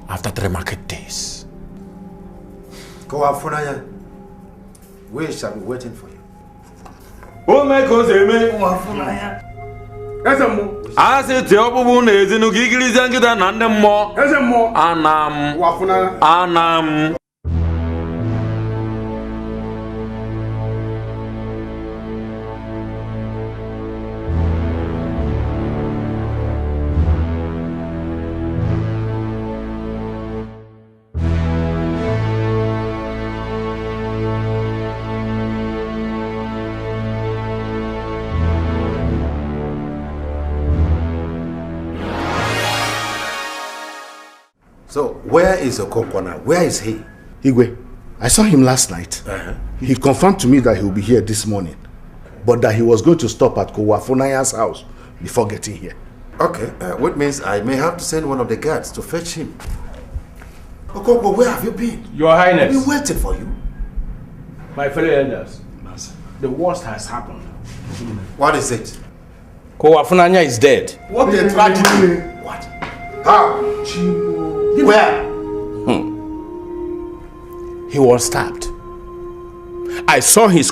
after 3 market days. Go out for now. We shall be waiting for you. Oh my God, as a terrible is in Gigli Zangida and the more Anam. So, where is Okokwana? Where is he? Igwe, I saw him last night. He confirmed to me that he will be here this morning, but that he was going to stop at Kowafunaya's house before getting here. Okay, which means I may have to send one of the guards to fetch him. Okoko, where have you been? Your Highness. I've been waiting for you. My fellow elders, the worst has happened. What is it? Kowafunanya is dead. What a tragedy. What? How? Where? He was stabbed. I saw his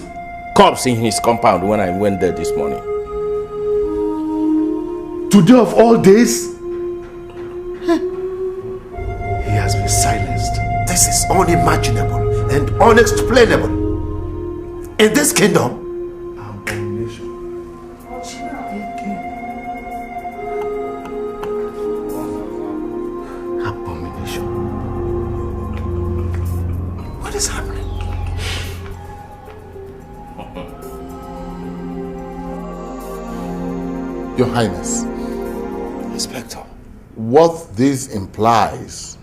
corpse in his compound when I went there this morning. Today of all days? He has been silenced. This is unimaginable and unexplainable. In this kingdom, abomination. What is happening? Your Highness. Inspector. What this implies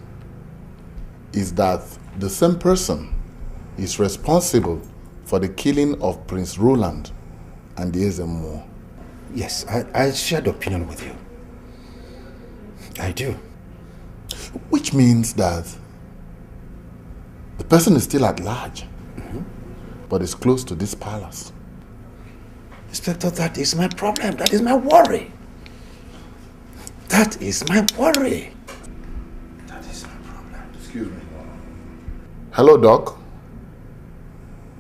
is that the same person is responsible for the killing of Prince Roland and the Ezemo. Yes, I share the opinion with you. I do. Which means that the person is still at large, but is close to this palace. Inspector, that is my problem. That is my worry. That is my worry. That is my problem. Excuse me. Hello, Doc.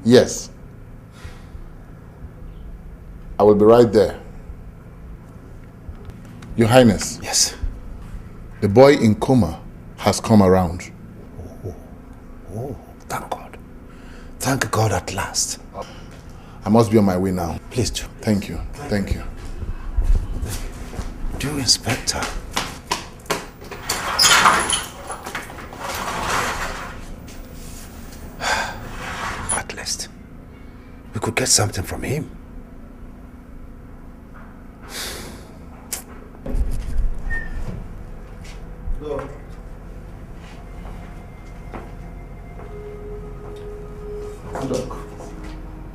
Yes. I will be right there. Your Highness. Yes. The boy in coma has come around. Oh, thank God. Thank God at last. I must be on my way now. Please do. Thank you. Thank you. Do, Inspector. At least, we could get something from him.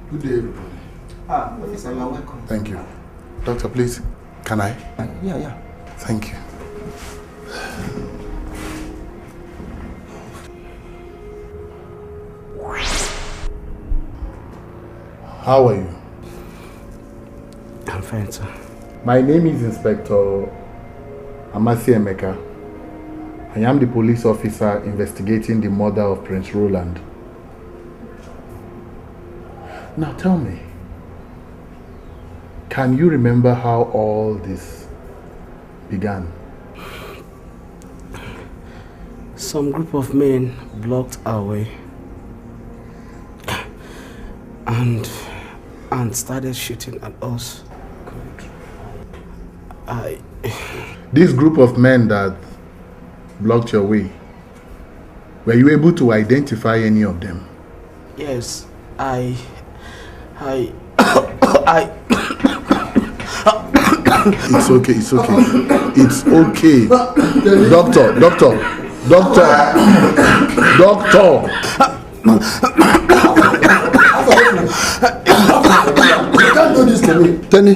Good day, everybody. Officer, you are welcome. Thank you. Doctor, please, can I? Yeah. Thank you. How are you? I'm fine, sir. My name is Inspector Amasi Emeka. I am the police officer investigating the murder of Prince Roland. Now tell me, can you remember how all this began? Some group of men blocked our way and started shooting at us. This group of men that blocked your way, were you able to identify any of them? Yes, It's okay, it's okay. It's okay. Doctor. You can't do this to me. Tenny.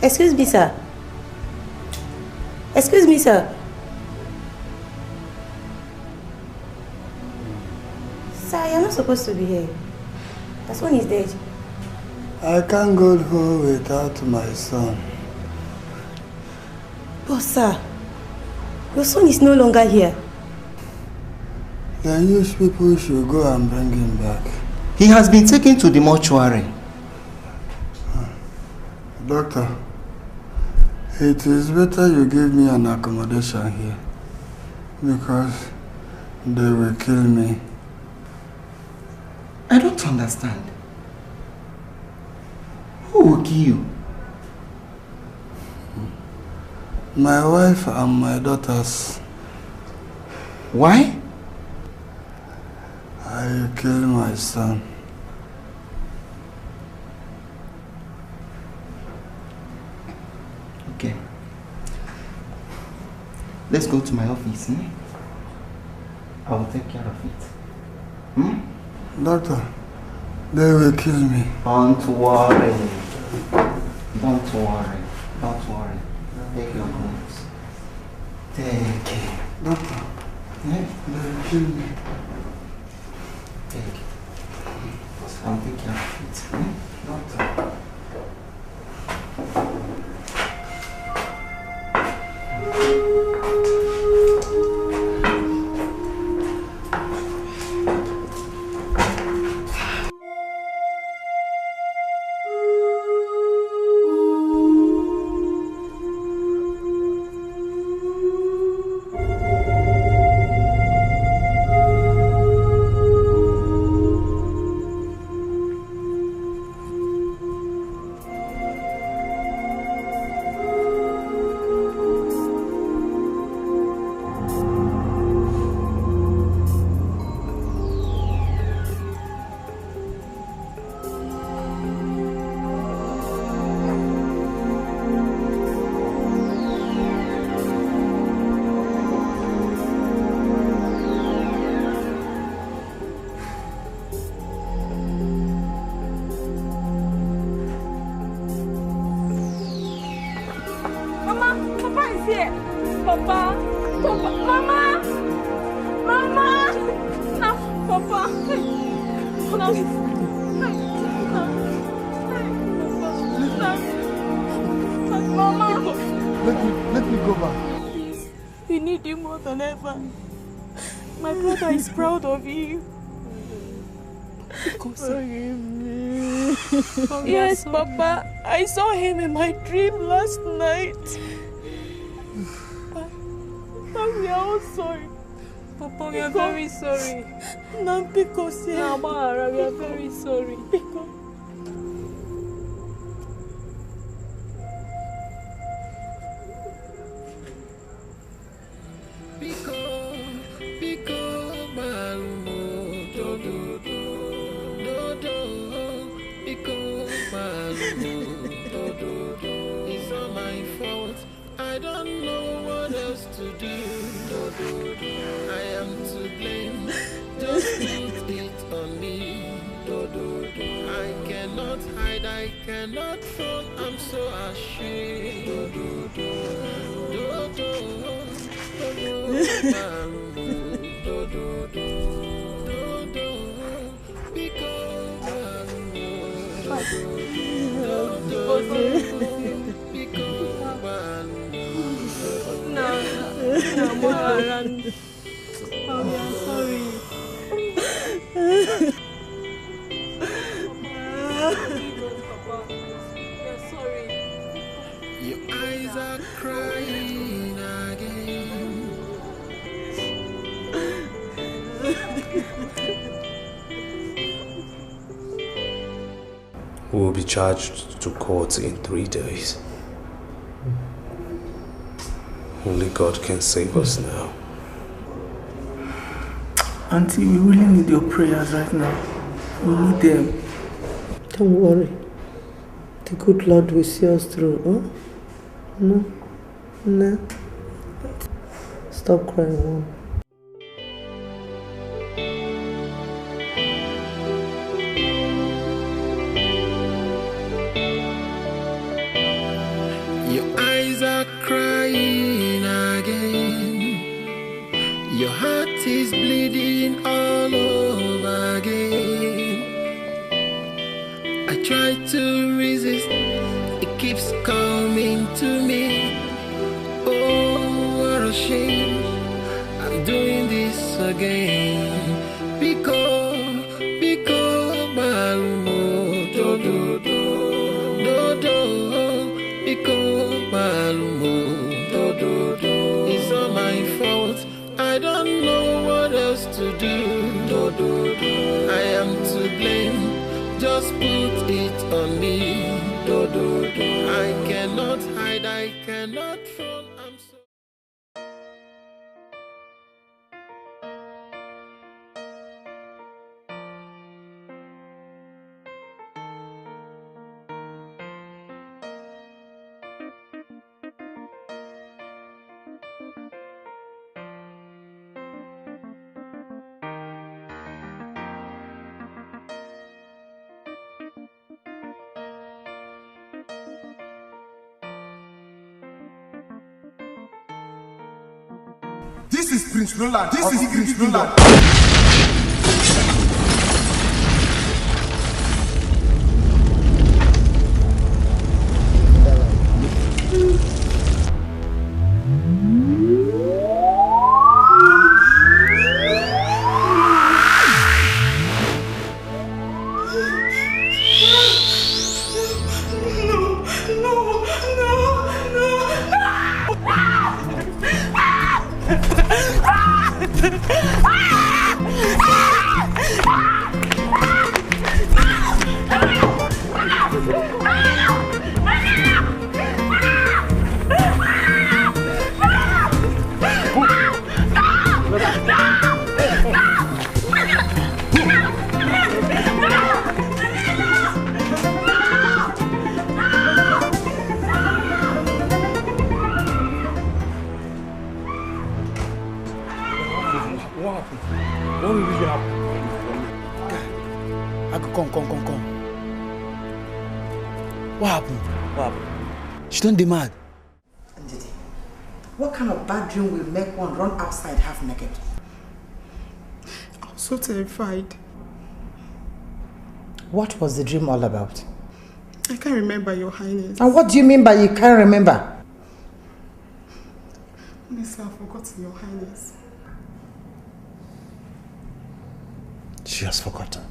Excuse me, sir. Excuse me, sir. Sir, you're not supposed to be here. That one is dead. I can't go home without my son. But sir, your son is no longer here. Then you people should go and bring him back. He has been taken to the mortuary. Doctor, it is better you give me an accommodation here, because they will kill me. I don't understand. Who will kill you? My wife and my daughters. Why? I killed my son. Okay. Let's go to my office. I will take care of it. Doctor, they will kill me. Don't worry. Don't worry. Don't worry. Take your goods. Take it. Doctor, they will kill me. Take it. I'll take care of it. Doctor. Let me go back. Please, we need you more than ever. My brother is proud of you. Forgive me. Yes, Papa. I saw him in my dream last night. But we are all sorry. Papa, we are very sorry. Not because we are very sorry. Because it's not my fault. I don't know what else to do. I am to blame. Just put it on me. I cannot hide, I cannot run. I'm so ashamed. I'm sorry. Your eyes are crying again. We will be charged to court in 3 days. Only God can save us now. Auntie, we really need your prayers right now. We need them. Don't worry. The good Lord will see us through, huh? No. Stop crying, Mom. heart is bleeding all over again. I try to resist, it keeps coming to me. Oh, what a shame, I'm doing this again. Because Malumo, do do do, do do, because Malumo, do do do. It's all my fault, I don't know what else to do, do do do. I am to blame, just put it on me, do do do. I cannot hide, I cannot run, I'm so. This is Prince Roland. This is Prince Roland. Come. What happened? She don't demand. What kind of bad dream will make one run outside half naked? I was so terrified. What was the dream all about? I can't remember, Your Highness. And what do you mean by you can't remember? Miss, I've forgotten, Your Highness. She has forgotten.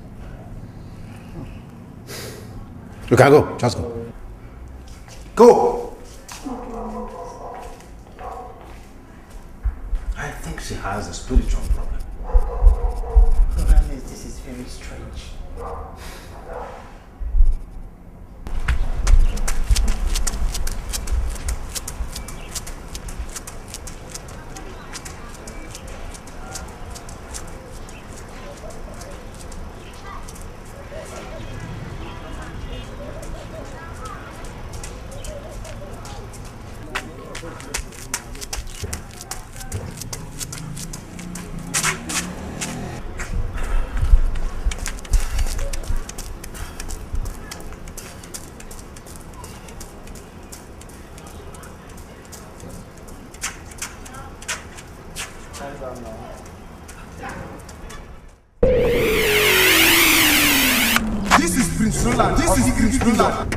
You can go. Just go. Go! I think she has a spiritual problem. Your Highness, this is very strange. This is Prince Roland. This is Prince Roland.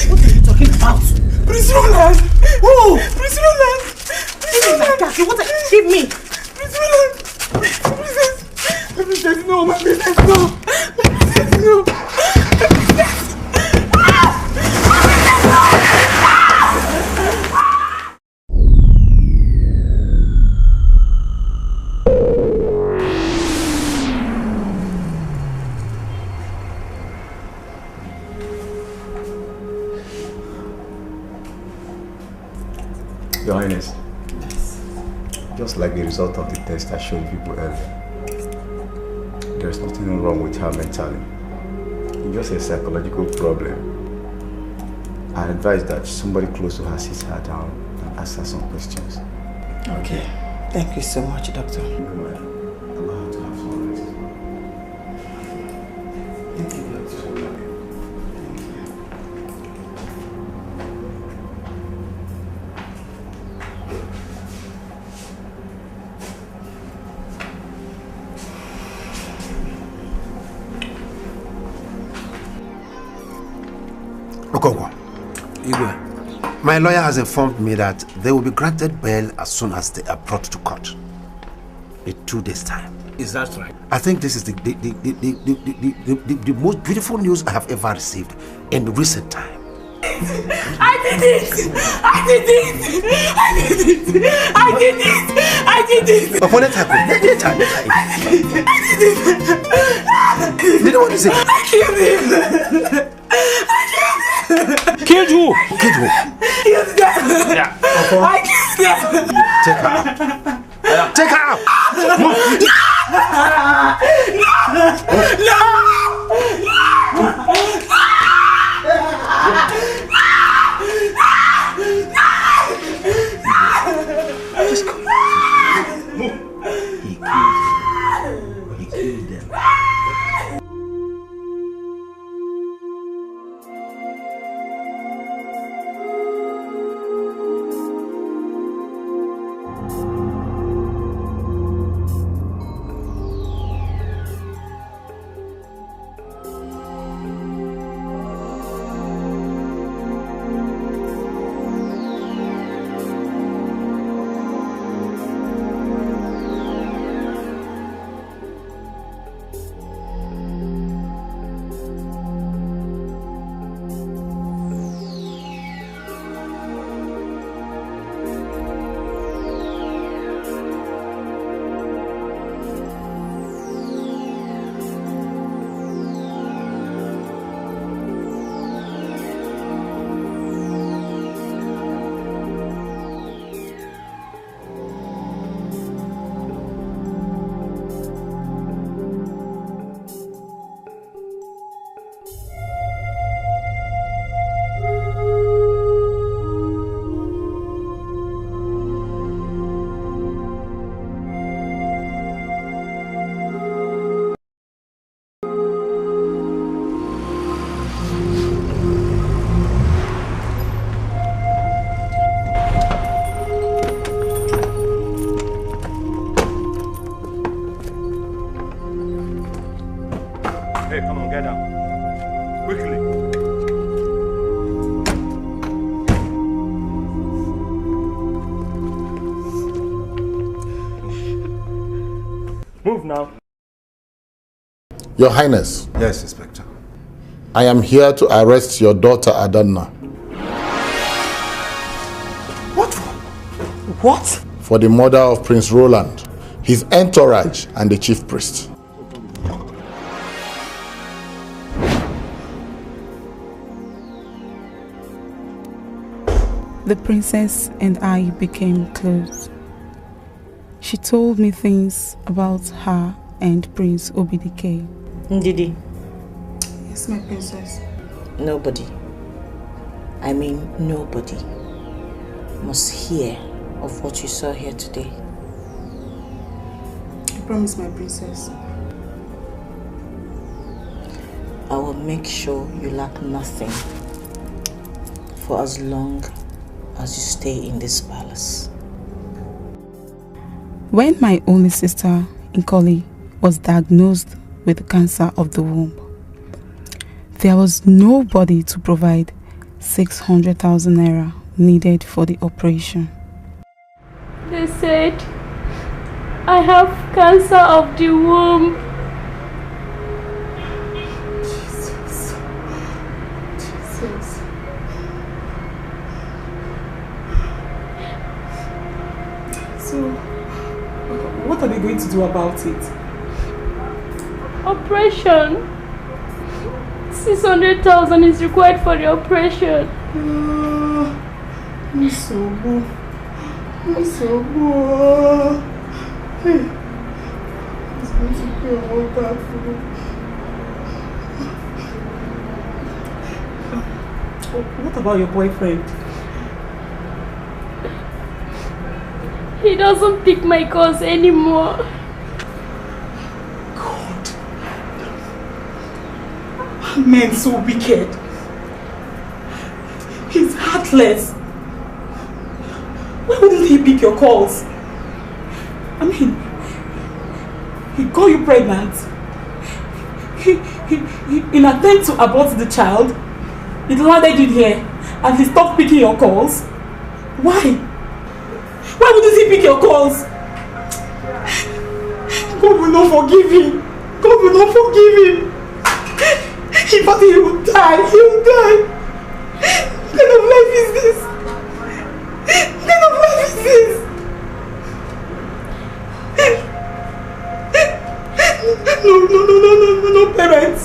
What are you talking about? Prince Roland! Who? Prince Roland! Give me! Prince Roland! Princess, no! My princess, no! My princess, no! My princess! Your Highness, just like the result of the test I showed people earlier, there's nothing wrong with her mentally. It's just a psychological problem. I advise that somebody close to her sits her down and asks her some questions. Okay. Thank you so much, Doctor. Okongwa, Igwe. my lawyer has informed me that they will be granted bail as soon as they are brought to court. In 2 days' time. Is that right? I think this is the most beautiful news I have ever received in recent time. I did it! I did it! I did it! I did it! I did it! But let her go. Let her. You know what you say? I killed him! Killed who? Killed who? Killed them! Yeah. I killed them! Take her out. Take her out! Move! No! Just go. Move. He killed them. Hey, come on, get down. Quickly. Move now. Your Highness. Yes, Inspector. I am here to arrest your daughter Adanna. What? For the murder of Prince Roland, his entourage, and the chief priest. The princess and I became close. She told me things about her and Prince Obidike. Ndidi. Yes, my princess. Nobody, I mean nobody, must hear of what you saw here today. I promise, my princess. I will make sure you lack nothing for as long as you stay in this palace. When my only sister, Nkoli, was diagnosed with cancer of the womb, there was nobody to provide 600,000 naira needed for the operation. They said I have cancer of the womb. Jesus. So, what are they going to do about it? Operation. 600,000 is required for the operation. Misobo. Hey, it's going to pay all that for. What about your boyfriend? He doesn't pick my calls anymore. God. Men so wicked. He's heartless. Why wouldn't he pick your calls? I mean, he got you pregnant. In attempt to abort the child, he landed in here and he stopped picking your calls. Why? Why wouldn't he pick your calls? God will not forgive him. God will not forgive him. He thought he would die. He will die. What kind of life is this? What kind of life is this? No parents.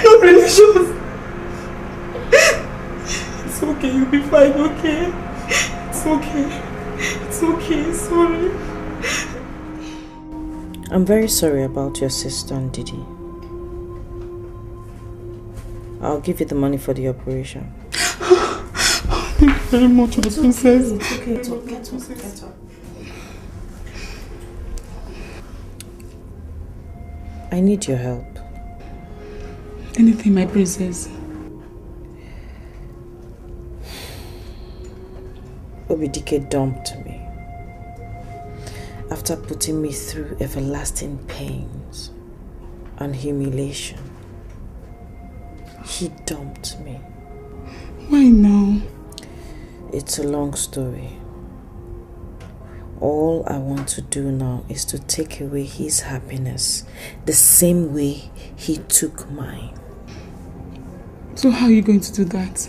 No relations. It's okay, you'll be fine, okay? It's okay. It's okay, sorry. I'm very sorry about your sister and Didi. I'll give you the money for the operation. Thank you very much, my princess. It's okay, get up. I need your help. Anything, my princess. Obidike dumped me after putting me through everlasting pains and humiliation. He dumped me. Why now? It's a long story. All I want to do now is to take away his happiness the same way he took mine. So how are you going to do that?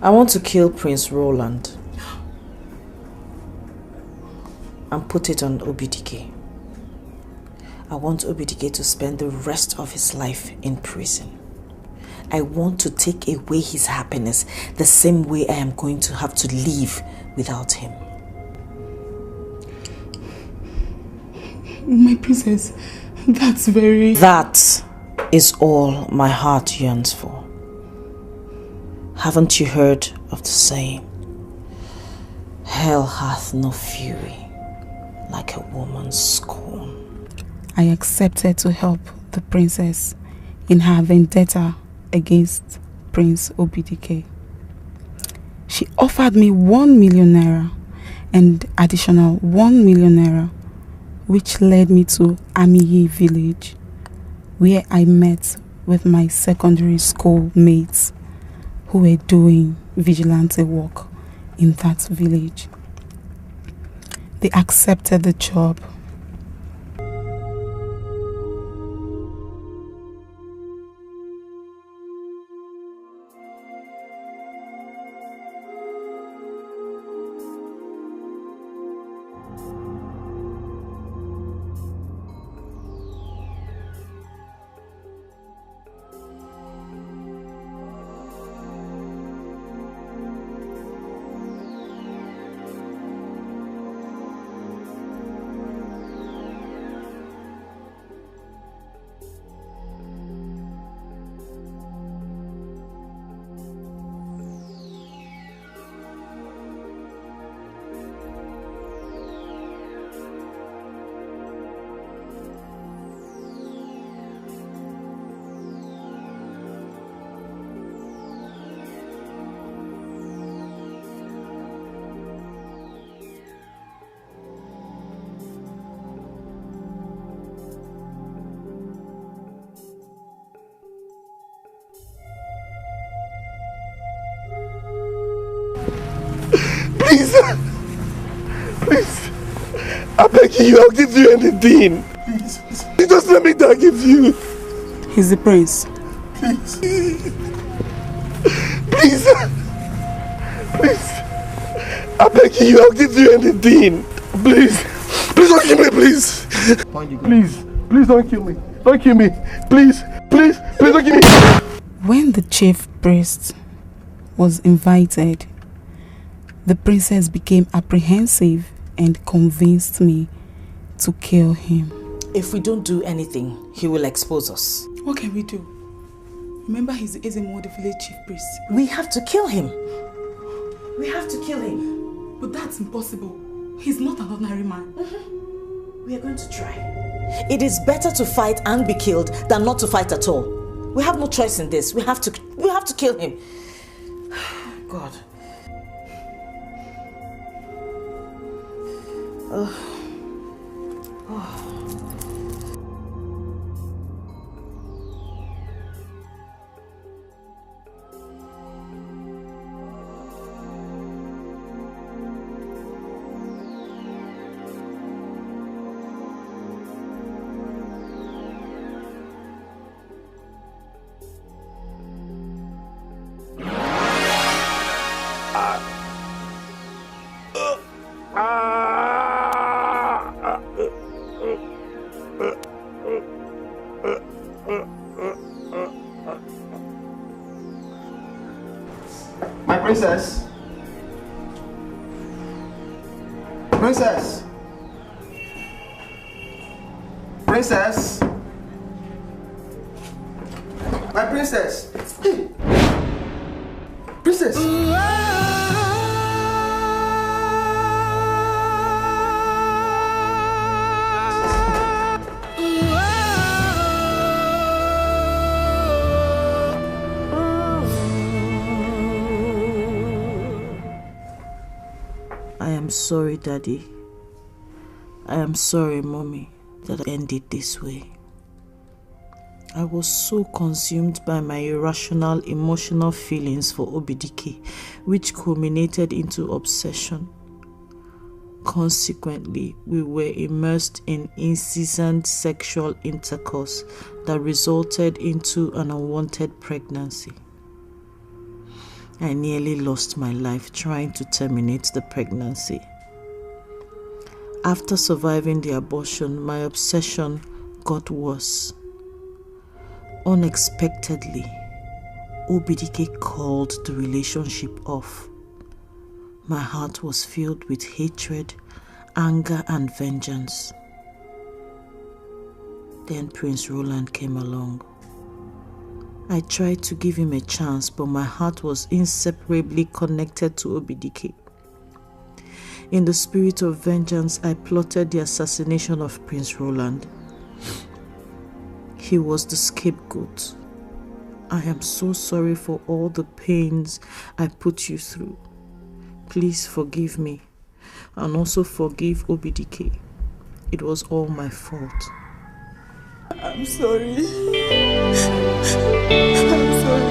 I want to kill Prince Roland and put it on Obidike. I want Obidike to spend the rest of his life in prison. I want to take away his happiness the same way I am going to have to live without him. My princess, that's very... That is all my heart yearns for. Haven't you heard of the saying? Hell hath no fury like a woman's scorn. I accepted to help the princess in her vendetta against Prince Obidike. She offered me 1 million naira and additional 1 million naira, which led me to Amiye village, where I met with my secondary school mates who were doing vigilante work in that village. They accepted the job. Please, please, I beg you, I'll give you anything. Please, just let me die, give you. He's the prince. Please, please, please, I beg you, I'll give you anything. Please, please don't kill me, please. Please, please don't kill me. Don't kill me, please. Please don't give me. When the chief priest was invited, the princess became apprehensive and convinced me to kill him. If we don't do anything, he will expose us. What can we do? Remember, he's the Ezemo, the village chief priest. We have to kill him. We have to kill him. But that's impossible. He's not an ordinary man. We are going to try. It is better to fight and be killed than not to fight at all. We have no choice in this. We have to kill him. God. My princess. Princess. Princess. My princess. Hey. Princess. I am sorry, Daddy. I am sorry, Mommy, that I ended this way. I was so consumed by my irrational emotional feelings for Obidike, which culminated into obsession. Consequently, we were immersed in incessant sexual intercourse that resulted into an unwanted pregnancy. I nearly lost my life trying to terminate the pregnancy. After surviving the abortion, my obsession got worse. Unexpectedly, Obidike called the relationship off. My heart was filled with hatred, anger, and vengeance. Then Prince Roland came along. I tried to give him a chance, but my heart was inseparably connected to Obidike. In the spirit of vengeance, I plotted the assassination of Prince Roland. He was the scapegoat. I am so sorry for all the pains I put you through. Please forgive me, and also forgive Obidike. It was all my fault. I'm sorry. I'm sorry.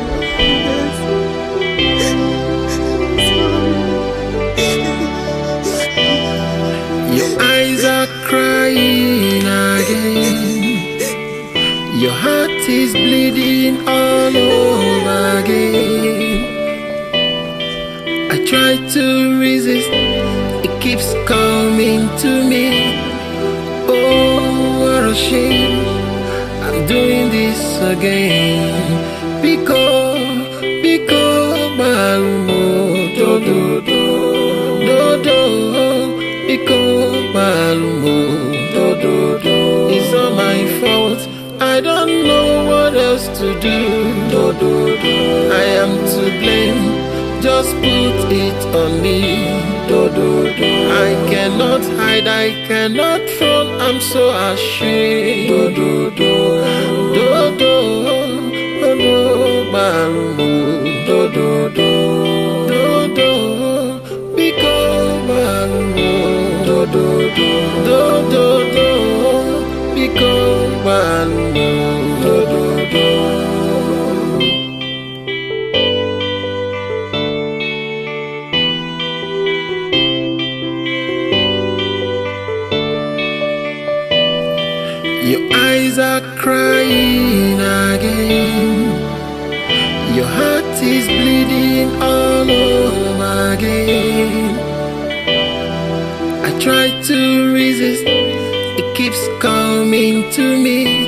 Your eyes are crying again. Your heart is bleeding all over again. I try to resist, it keeps coming to me. Oh, what a shame, I'm doing this again. Because Malumo, do, because Malumo, do. It's all my fault, I don't know what else to do. I am to blame, just put it on me. I cannot hide, I cannot run, I'm so ashamed. Malumo, because Malumo, because Malumo, Your eyes are crying again. Your heart is bleeding all over again. I try to resist, it keeps coming to me.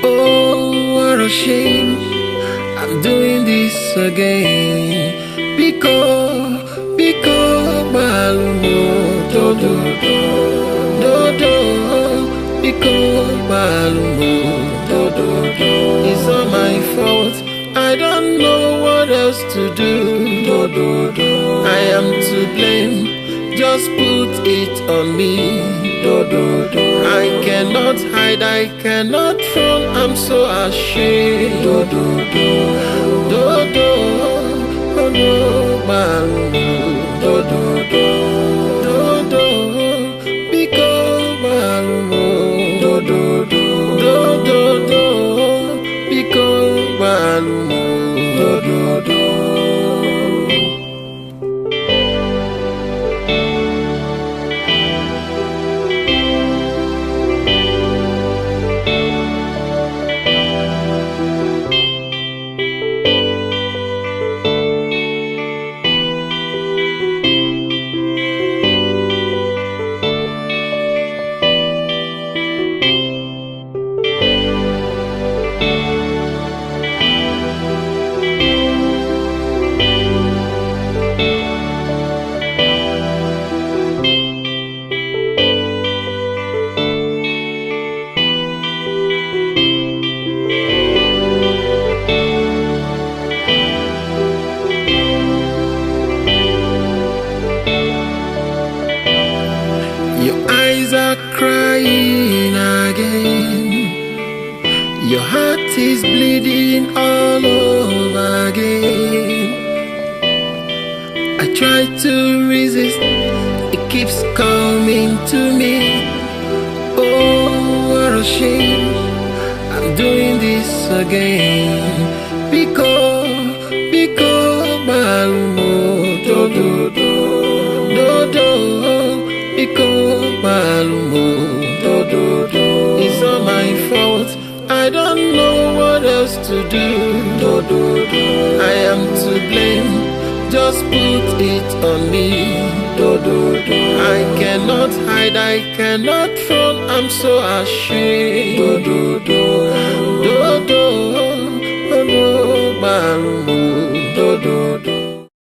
Oh, what a ashamed. I'm doing this again. Because Balumo, do do do, because Balumo, do do. It's all my fault. I don't know what else to do. I am to blame. Just put it on me. I cannot hide, I cannot run. I'm so ashamed. Oh no, Balumo, because Balumo, because Balumo. Crying again, your heart is bleeding all over again. I try to resist, it keeps coming to me. Oh, what a shame, I'm doing this again. Because Balumo, do because Balumo, it's all my fault. I don't know what else to do. I am to blame. Just put it on me. I cannot hide, I cannot run. I'm so ashamed. Balumo,